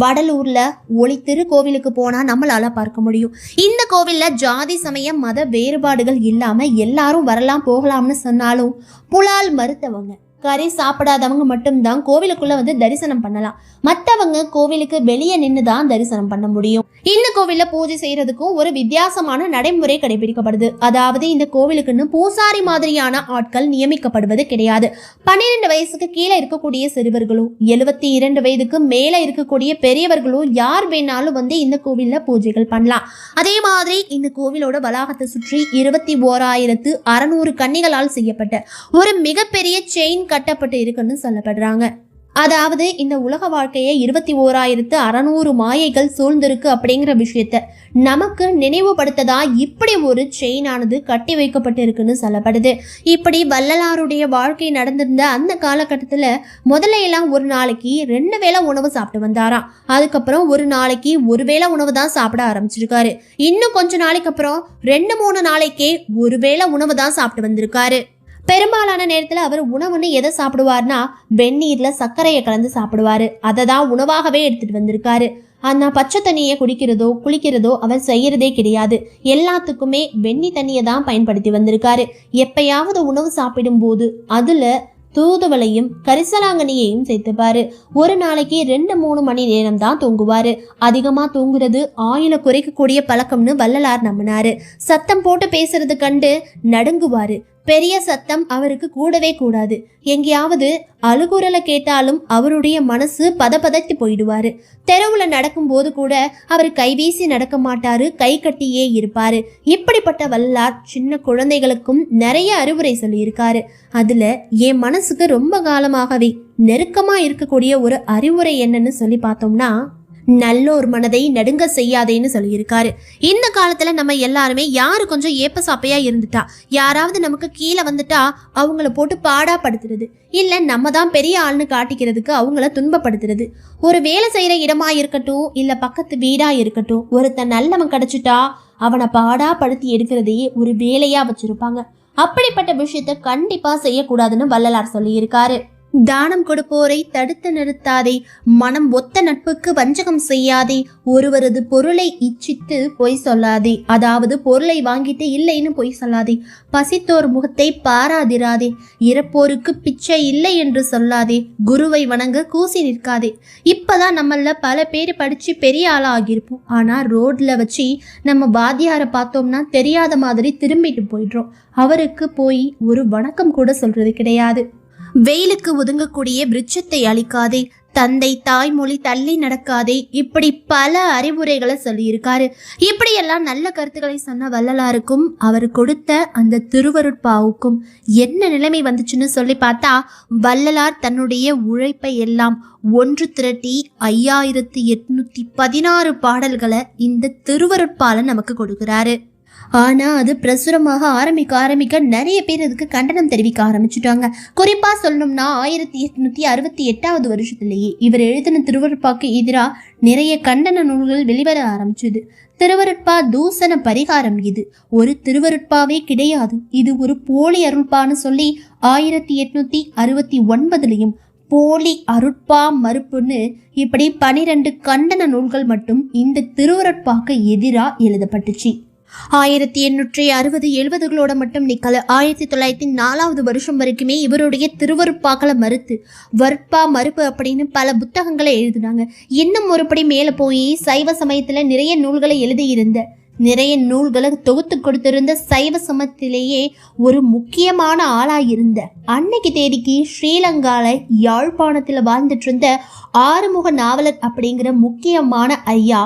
வடலூர்ல ஒளி திருக்கோவிலுக்கு போனா நம்மளால பார்க்க முடியும். இந்த கோவில்ல ஜாதி சமய மத வேறுபாடுகள் இல்லாம எல்லாரும் வரலாம் போகலாம்னு சொன்னாலும் புலால் மறுத்தவங்க, கறி சாப்பிடாதவங்க மட்டும்தான் கோவிலுக்குள்ள வந்து தரிசனம் பண்ணலாம். மற்றவங்க கோவிலுக்கு வெளியே நின்று தான் தரிசனம் பண்ண முடியும். இந்த கோவில்ல பூஜை செய்யறதுக்கும் ஒரு வித்தியாசமான நடைமுறை கடைபிடிக்கப்படுது. அதாவது இந்த கோவிலுக்குன்னு பூசாரி மாதிரியான ஆட்கள் நியமிக்கப்படுவது கிடையாது. 12 வயசுக்கு கீழே இருக்கக்கூடிய சிறுவர்களும் 72 வயதுக்கு மேல இருக்கக்கூடிய பெரியவர்களும் யார் வேணாலும் வந்து இந்த கோவில்ல பூஜைகள் பண்ணலாம். அதே மாதிரி இந்த கோவிலோட வளாகத்தை சுற்றி 21,600 கன்னிகளால் செய்யப்பட்ட ஒரு மிகப்பெரிய செயின் கட்டப்பட்டு இருக்குன்னு சொல்லப்படுறாங்க. அதாவது இந்த உலக வாழ்க்கையை 21,600 மாயைகள் சூழ்ந்திருக்கு அப்படிங்கிற விஷயத்த நமக்கு நினைவுபடுத்ததா இப்படி ஒரு செயினானது கட்டி வைக்கப்பட்டு இருக்குன்னு சொல்லப்படுது. இப்படி வள்ளலாருடைய வாழ்க்கை நடந்திருந்த அந்த காலகட்டத்தில் முதல்ல எல்லாம் ஒரு நாளைக்கு 2 வேளை உணவு சாப்பிட்டு வந்தாராம். அதுக்கப்புறம் ஒரு நாளைக்கு 1 வேளை உணவு தான் சாப்பிட ஆரம்பிச்சிருக்காரு. இன்னும் கொஞ்ச நாளைக்கு அப்புறம் 2-3 நாளைக்கே 1 வேளை உணவு தான் சாப்பிட்டு வந்திருக்காரு. பெரும்பாலான நேரத்தில் அவர் உணவுன்னு எதை சாப்பிடுவார்னா வெந்நீர்ல சர்க்கரையை கலந்து சாப்பிடுவாரு. அதை தான் உணவாகவே எடுத்துட்டு வந்திருக்காரு. ஆனா பச்சை தண்ணியை குடிக்கிறதோ குளிக்கிறதோ அவர் செய்யறதே கிடையாது. எல்லாத்துக்குமே வெந்நி தண்ணியை தான் பயன்படுத்தி வந்திருக்காரு. எப்பயாவது உணவு சாப்பிடும் போது அதுல தூதுவளையும் கரிசலாங்கண்ணியையும் சேர்த்துப்பாரு. ஒரு நாளைக்கு 2-3 மணி நேரம் தான் தூங்குவாரு. அதிகமா தூங்குறது ஆயுளை குறைக்கக்கூடிய பழக்கம்னு வள்ளலார் நம்பினாரு. சத்தம் போட்டு பேசுறது கண்டு நடுங்குவாரு. பெரிய சத்தம் அவருக்கு கூடவே கூடாது. எங்கேயாவது அழுகுரலை கேட்டாலும் அவருடைய மனசு பதப்பதத்தி போயிடுவாரு. தெருவுல நடக்கும் போது கூட அவர் கைவீசி நடக்க மாட்டாரு, கை கட்டியே இருப்பாரு. இப்படிப்பட்ட வள்ளலார் சின்ன குழந்தைகளுக்கும் நிறைய அறிவுரை சொல்லியிருக்காரு. அதுல என் மனசுக்கு ரொம்ப காலமாகவே நெருக்கமா இருக்கக்கூடிய ஒரு அறிவுரை என்னன்னு சொல்லி பார்த்தோம்னா, நல்லோர் மனதை நடுங்க செய்யாதேன்னு சொல்லியிருக்காரு. இந்த காலத்துல நம்ம எல்லாருமே யாரு கொஞ்சம் ஏப்ப சாப்பையா இருந்துட்டா, யாராவது நமக்கு கீழே வந்துட்டா அவங்கள போட்டு பாடா படுத்துறது, இல்ல நம்ம தான் பெரிய ஆள்னு காட்டிக்கிறதுக்கு அவங்கள துன்பப்படுத்துறது. ஒரு வேலை செய்யற இடமா இருக்கட்டும், இல்ல பக்கத்து வீடா இருக்கட்டும், ஒருத்தன் நல்லவன் கிடைச்சிட்டா அவனை பாடா படுத்தி எடுக்கிறதையே ஒரு வேலையா வச்சிருப்பாங்க. அப்படிப்பட்ட விஷயத்த கண்டிப்பா செய்யக்கூடாதுன்னு வள்ளலார் சொல்லியிருக்காரு. தானம் கொடுப்போரை தடுத்து நிறுத்தாதே, மனம் ஒத்த நட்புக்கு வஞ்சகம் செய்யாதே, ஒருவரது பொருளை இச்சித்து பொய் சொல்லாதே, அதாவது பொருளை வாங்கிட்டு இல்லைன்னு பொய் சொல்லாதே, பசித்தோர் முகத்தை பாராதிராதே, இறப்போருக்கு பிச்சை இல்லை என்று சொல்லாதே, குருவை வணங்க கூசி நிற்காதே. இப்பதான் நம்மள பல பேர் படிச்சு பெரிய ஆளா ஆகியிருப்போம். ஆனா ரோட்ல வச்சு நம்ம வாத்தியாரை பார்த்தோம்னா தெரியாத மாதிரி திரும்பிட்டு போயிடுறோம். அவருக்கு போய் ஒரு வணக்கம் கூட சொல்றது கிடையாது. வெயிலுக்கு ஒதுங்கக்கூடிய விருட்சத்தை அழிக்காதே, தந்தை தாய்மொழி தள்ளி நடக்காதே, இப்படி பல அறிவுரைகளை சொல்லியிருக்காரு. இப்படியெல்லாம் நல்ல கருத்துக்களை சொன்ன வள்ளலாருக்கும் அவர் கொடுத்த அந்த திருவருட்பாவுக்கும் என்ன நிலைமை வந்துச்சுன்னு சொல்லி பார்த்தா, வள்ளலார் தன்னுடைய உழைப்பை எல்லாம் ஒன்று திரட்டி 5816 பாடல்களை இந்த திருவருட்பால நமக்கு கொடுக்கிறாரு. ஆனா அது பிரசுரமாக ஆரம்பிக்க நிறைய பேர் அதுக்கு கண்டனம் தெரிவிக்க ஆரம்பிச்சுட்டாங்க. குறிப்பா சொல்லணும்னா 1868 வருஷத்திலேயே இவர் எழுதின திருவருட்பாக்கு எதிராக நிறைய கண்டன நூல்கள் வெளிவர ஆரம்பிச்சுது. திருவருட்பா தூசண பரிகாரம், இது ஒரு திருவருட்பாவே கிடையாது, இது ஒரு போலி அருள்பான்னு சொல்லி 1869 போலி அருட்பா மறுப்புன்னு இப்படி 12 கண்டன நூல்கள் மட்டும் இந்த திருவருட்பாக்கு எதிராக எழுதப்பட்டுச்சு. 1860-70களோட மட்டும் நிக்கல. 1904 வருஷம் வரைக்குமே இவருடைய திருவருட்பாக்களை மறுத்து வற்பா மறுப்பு அப்படின்னு பல புத்தகங்களை எழுதினாங்க. இன்னும் ஒருபடி மேலே போய் சைவ சமயத்துல நிறைய நூல்களை எழுதியிருந்த, நிறைய நூல்களை தொகுத்து கொடுத்திருந்த சைவ சமயத்திலேயே ஒரு முக்கியமான ஆளாயிருந்த, அன்னைக்கு தேதிக்கு ஸ்ரீலங்கால யாழ்ப்பாணத்துல வாழ்ந்துட்டு இருந்த ஆறுமுக நாவலர் அப்படிங்கிற முக்கியமான ஐயா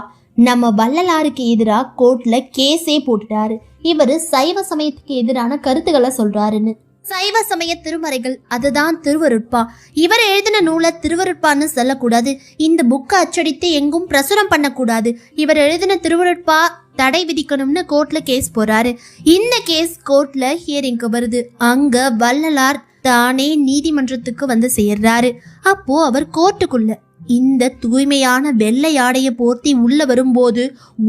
நம்ம வள்ளலாருக்கு எதிராக கோர்ட்ல கேஸே போட்டுட்டாரு. இவர் சைவ சமயத்துக்கு எதிரான கருத்துக்களை சொல்றாருன்னு. சைவ சமய திருமறைகள், அதுதான் திருவருட்பா. இவர் எழுதின நூலை திருவருட்பான்னு சொல்லக்கூடாது, இந்த புக்கை அச்சடித்து எங்கும் பிரசுரம் பண்ணக்கூடாது, இவர் எழுதின திருவருட்பா தடை விதிக்கணும்னு கோர்ட்ல கேஸ் போறாரு. இந்த கேஸ் கோர்ட்ல ஹியரிங்க்கு வருது. அங்க வள்ளலார் தானே நீதிமன்றத்துக்கு வந்து சேர்றாரு. அப்போ அவர் கோர்ட்டுக்குள்ள இந்த தூய்மையான வெள்ளை ஆடையை போர்த்தி உள்ள வரும்போது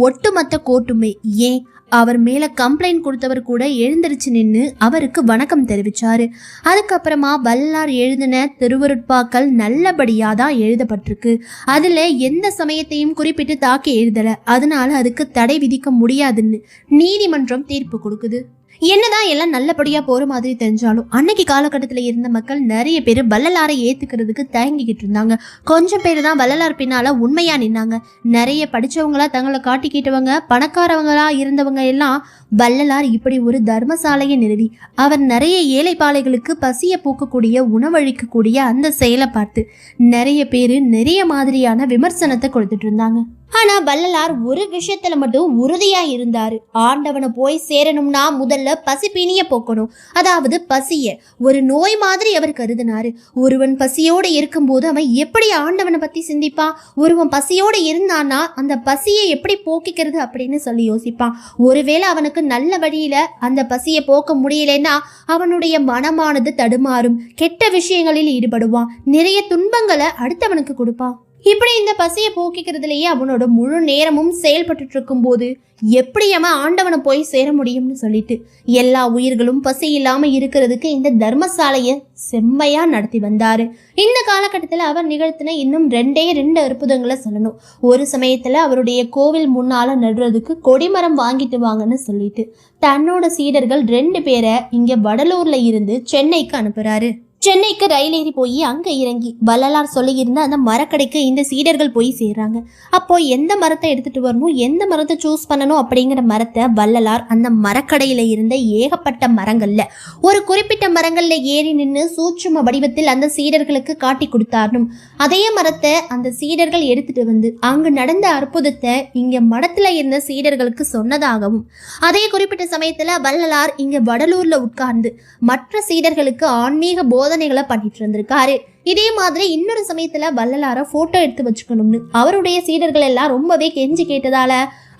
ஒட்டுமொத்த கோர்ட்டுமே, ஏன் அவர் மேல கம்ப்ளைண்ட் கொடுத்தவர் கூட எழுந்திருச்சு நின்று அவருக்கு வணக்கம் தெரிவிச்சாரு. அதுக்கப்புறமா வள்ளலார் எழுதின திருவருட்பாக்கள் நல்லபடியா தான் எழுதப்பட்டிருக்கு. அதுல எந்த சமயத்தையும் குறிப்பிட்டு தாக்கி எழுதல, அதனால அதுக்கு தடை விதிக்க முடியாதுன்னு நீதிமன்றம் தீர்ப்பு கொடுக்குது. என்னதான் எல்லாம் நல்லபடியா போற மாதிரி தெரிஞ்சாலும் அன்னைக்கு காலகட்டத்தில் இருந்த மக்கள் நிறைய பேர் வள்ளலாரை ஏத்துக்கிறதுக்கு தயங்கிக்கிட்டு இருந்தாங்க. கொஞ்சம் பேர் தான் வள்ளலார் பின்னால உண்மையா நின்னாங்க. நிறைய படிச்சவங்களா தங்களை காட்டிக்கிட்டவங்க, பணக்காரவங்களா இருந்தவங்க எல்லாம் வள்ளலார் இப்படி ஒரு தர்மசாலையை நிறுவி அவர் நிறைய ஏழைப்பாளைகளுக்கு பசிய போக்கக்கூடிய, உணவளிக்கக்கூடிய அந்த செயலை பார்த்து நிறைய பேர் நிறைய மாதிரியான விமர்சனத்தை கொடுத்துட்டு இருந்தாங்க. ஆனா வள்ளலார் ஒரு விஷயத்துல மட்டும் உறுதியா இருந்தாரு. ஆண்டவனை போய் சேரணும்னா முதல்ல பசி பிணிய போக்கணும், அதாவது பசிய ஒரு நோய் மாதிரி அவர் கருதினாரு. ஒருவன் பசியோடு இருக்கும்போது அவன் எப்படி ஆண்டவனை பத்தி சிந்திப்பான்? ஒருவன் பசியோடு இருந்தானா அந்த பசியை எப்படி போக்கிக்கிறது அப்படின்னு சொல்லி யோசிப்பான். ஒருவேளை அவனுக்கு நல்ல வழியில அந்த பசியை போக்க முடியலன்னா அவனுடைய மனமானது தடுமாறும், கெட்ட விஷயங்களில் ஈடுபடுவான், நிறைய துன்பங்களை அடுத்தவனுக்கு கொடுப்பான். இப்படி இந்த பசியை போக்கிக்கிறதுலயே அவனோட முழு நேரமும் செயல்பட்டு இருக்கும் போது எப்படி அவன் ஆண்டவனை போய் சேர முடியும்னு சொல்லிட்டு எல்லா உயிர்களும் பசி இல்லாம இருக்கிறதுக்கு இந்த தர்மசாலைய செம்மையா நடத்தி வந்தாரு. இந்த காலகட்டத்துல அவர் நிகழ்த்தின இன்னும் 2 அற்புதங்களை சொல்லணும். ஒரு சமயத்துல அவருடைய கோவில் முன்னால நடுறதுக்கு கொடிமரம் வாங்கிட்டு வாங்கன்னு சொல்லிட்டு தன்னோட சீடர்கள் 2 பேரை இங்க வடலூர்ல இருந்து சென்னைக்கு அனுப்புறாரு. சென்னைக்கு ரயில் ஏறி போய் அங்க இறங்கி வள்ளலார் சொல்லியிருந்த அந்த மரக்கடைக்கு இந்த சீடர்கள் போய் சேர்றாங்க. அப்போ எந்த மரத்தை எடுத்துட்டு வரணும், எந்த மரத்தை சூஸ் பண்ணணும் அப்படிங்கிற மரத்தை வள்ளலார் அந்த மரக்கடையில இருந்த ஏகப்பட்ட மரங்கள்ல ஒரு குறிப்பிட்ட மரங்கள்ல ஏறி நின்று சூட்சும வடிவத்தில் அந்த சீடர்களுக்கு காட்டி கொடுத்தாரணும். அதே மரத்தை அந்த சீடர்கள் எடுத்துட்டு வந்து அங்கு நடந்த அற்புதத்தை இங்க மடத்துல இருந்த சீடர்களுக்கு சொன்னதாகவும், அதே குறிப்பிட்ட சமயத்துல வள்ளலார் இங்க வடலூர்ல உட்கார்ந்து மற்ற சீடர்களுக்கு ஆன்மீக போதனைகளை பண்ணிட்டு இருந்திருக்காரு. இதே மாதிரி இன்னொரு சமயத்துல வள்ளலார போட்டோ எடுத்து வச்சுக்கணும்னு அவருடைய சீடர்கள் எல்லாம் ரொம்பவே கெஞ்சி கேட்டதால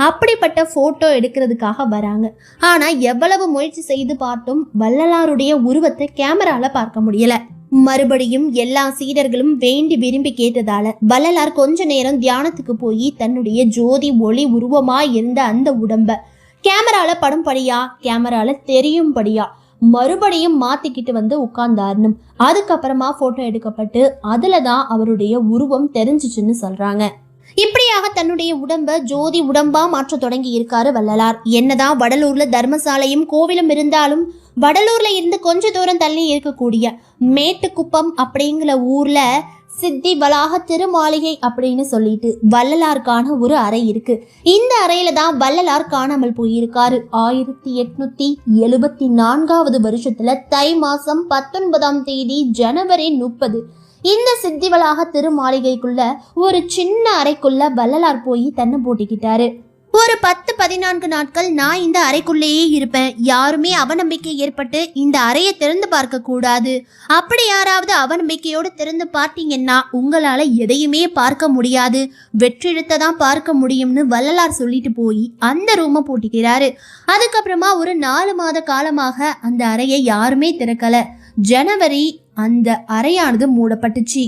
அப்படிப்பட்ட போட்டோ எடுக்கிறதுக்காக வராங்க. ஆனா எவ்வளவு முயற்சி செய்து பார்த்தும் வள்ளலாருடைய உருவத்தை கேமரால பார்க்க முடியல. மறுபடியும் எல்லா சீடர்களும் வேண்டி விரும்பி கேட்டதால வள்ளலார் கொஞ்ச நேரம் தியானத்துக்கு போய் தன்னுடைய ஜோதி ஒளி உருவமா இருந்த அந்த உடம்ப கேமரால படும்படியா, கேமரால தெரியும்படியா மறுபடியும் மாத்திக்கிட்டு வந்து உட்கார்ந்தாருன்னு. அதுக்கப்புறமா போட்டோ எடுக்கப்பட்டு அதுலதான் அவருடைய உருவம் தெரிஞ்சிச்சுன்னு சொல்றாங்க. இப்படியாக தன்னுடைய உடம்ப ஜோதி உடம்பா மாற்ற தொடங்கி இருக்காரு வள்ளலார். என்னதான் வடலூர்ல தர்மசாலையும் கோவிலும் இருந்தாலும் வடலூர்ல இருந்து கொஞ்ச தூரம் தள்ளி இருக்கக்கூடிய மேட்டுக்குப்பம் அப்படிங்கிற ஊர்ல சித்தி வளாக திருமாளிகை அப்படின்னு சொல்லிட்டு வள்ளலாருக்கான ஒரு அறை இருக்கு. இந்த அறையில தான் வள்ளலார் காணாமல் போயிருக்காரு. 1874 வருஷத்துல தை மாசம் 19ஆம் தேதி ஜனவரி 30 இந்த சித்திவளாக திருமாளிகைக்குள்ள ஒரு சின்ன அறைக்குள்ள வள்ளலார் போய் தன்னை போட்டிக்கிட்டாரு. ஒரு 10-14 நாட்கள் நான் இந்த அறைக்குள்ளேயே இருப்பேன். யாருமே அவநம்பிக்கை ஏற்பட்டு இந்த அறையை திறந்து பார்க்க கூடாது. அப்படி யாராவது அவநம்பிக்கையோடு திறந்து பார்த்தீங்கன்னா உங்களால எதையுமே பார்க்க முடியாது, வெற்றிடத்தை தான் பார்க்க முடியும்னு வள்ளலார் சொல்லிட்டு போய் அந்த ரூமை போட்டிக்கிறாரு. அதுக்கப்புறமா ஒரு 4 மாத காலமாக அந்த அறையை யாருமே திறக்கல. ஜனவரி அந்த அறையானது மூடப்பட்டுச்சு.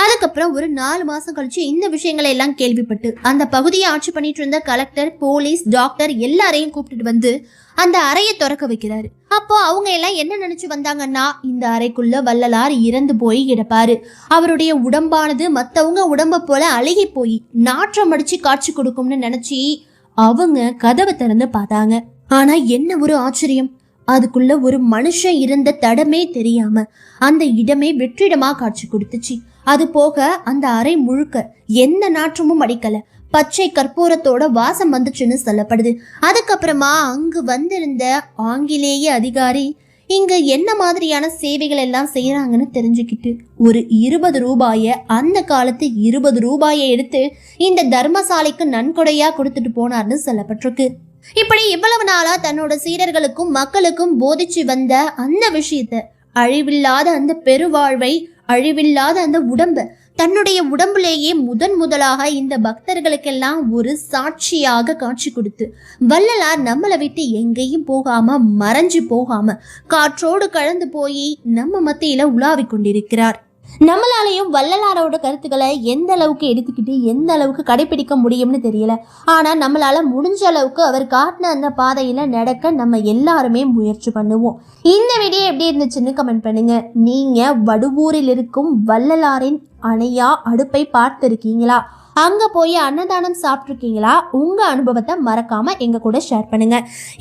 அதுக்கப்புறம் ஒரு 4 மாசம் கழிச்சு இந்த விஷயங்களை எல்லாம் கேள்விப்பட்டு அந்த பகுதியை ஆட்சி பண்ணிட்டு இருந்த கலெக்டர், போலீஸ், டாக்டர் எல்லாரையும் கூப்பிட்டுட்டு வந்து அந்த அறையை திறக்க வைக்கிறாரு. அப்போ அவங்க எல்லாம் என்ன நினைச்சு வந்தாங்கன்னா, இந்த அறைக்குள்ள வள்ளலார் இறந்து போய் கிடப்பாரு. அவருடைய உடம்பானது மத்தவங்க உடம்ப போல அழுகி போய் நாற்றம் அடிச்சு காட்சி கொடுக்கும்னு நினைச்சு அவங்க கதவை திறந்து பார்த்தாங்க. ஆனா என்ன ஒரு ஆச்சரியம், அதுக்குள்ள ஒரு மனுஷன் இருந்த தடமே தெரியாம அந்த இடமே வெற்றிடமா காட்சி கொடுத்துச்சு. அது போக அந்த அறை முழுக்க எந்த நாற்றமும் அடிக்கல, பச்சை கற்பூரத்தோட வாசம் வந்துச்சுன்னு சொல்லப்படுது. அதுக்கப்புறமா அங்கு வந்திருந்த ஆங்கிலேய அதிகாரி இங்க என்ன மாதிரியான சேவைகள் எல்லாம் செய்யறாங்கன்னு தெரிஞ்சுக்கிட்டு ஒரு 20 ரூபாய, அந்த காலத்து 20 ரூபாயை எடுத்து இந்த தர்மசாலைக்கு நன்கொடையா கொடுத்துட்டு போனார்னு சொல்லப்பட்டிருக்கு. இப்படி இவ்வளவு நாளா தன்னோட சீடர்களுக்கும் மக்களுக்கும் போதிச்சு வந்த அந்த விஷயத்த, அழிவில்லாத அந்த பெருவாழ்வை, அழிவில்லாத அந்த உடம்பை, தன்னுடைய உடம்புலேயே முதலாக இந்த பக்தர்களுக்கெல்லாம் ஒரு சாட்சியாக காட்சி கொடுத்து வள்ளலார் நம்மளை விட்டு எங்கேயும் போகாம, மறைஞ்சு போகாம, காற்றோடு கலந்து போய் நம்ம மத்தியில உலாவிக் கொண்டிருக்கிறார். நம்மளாலையும் வள்ளலாரோட கருத்துக்களை எந்த அளவுக்கு எடுத்துக்கிட்டு எந்த அளவுக்கு கடைபிடிக்க முடியும்னு தெரியல. ஆனா நம்மளால முடிஞ்ச அளவுக்கு அவர் காட்டின அந்த பாதையில நடக்க நம்ம எல்லாருமே முயற்சி பண்ணுவோம். இந்த வீடியோ எப்படி இருந்துச்சுன்னு கமெண்ட் பண்ணுங்க. நீங்க வடுவூரில் இருக்கும் வள்ளலாரின் அணையா அடுப்பை பார்த்திருக்கீங்களா? அங்க போய் அன்னதானம் சாப்பிட்ருக்கீங்களா? உங்க அனுபவத்தை மறக்காம எங்க கூட ஷேர் பண்ணுங்க.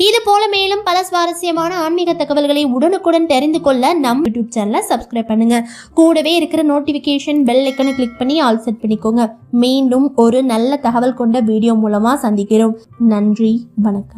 இது போல மேலும் பல சுவாரஸ்யமான ஆன்மீக தகவல்களை உடனுக்குடன் தெரிந்து கொள்ள நம்ம யூடியூப் சேனலை சப்ஸ்கிரைப் பண்ணுங்க. கூடவே இருக்கிற நோட்டிபிகேஷன் பெல் ஐக்கனை கிளிக் பண்ணி ஆல் செட் பண்ணிக்கோங்க. மீண்டும் ஒரு நல்ல தகவல் கொண்ட வீடியோ மூலமா சந்திக்கிறோம். நன்றி, வணக்கம்.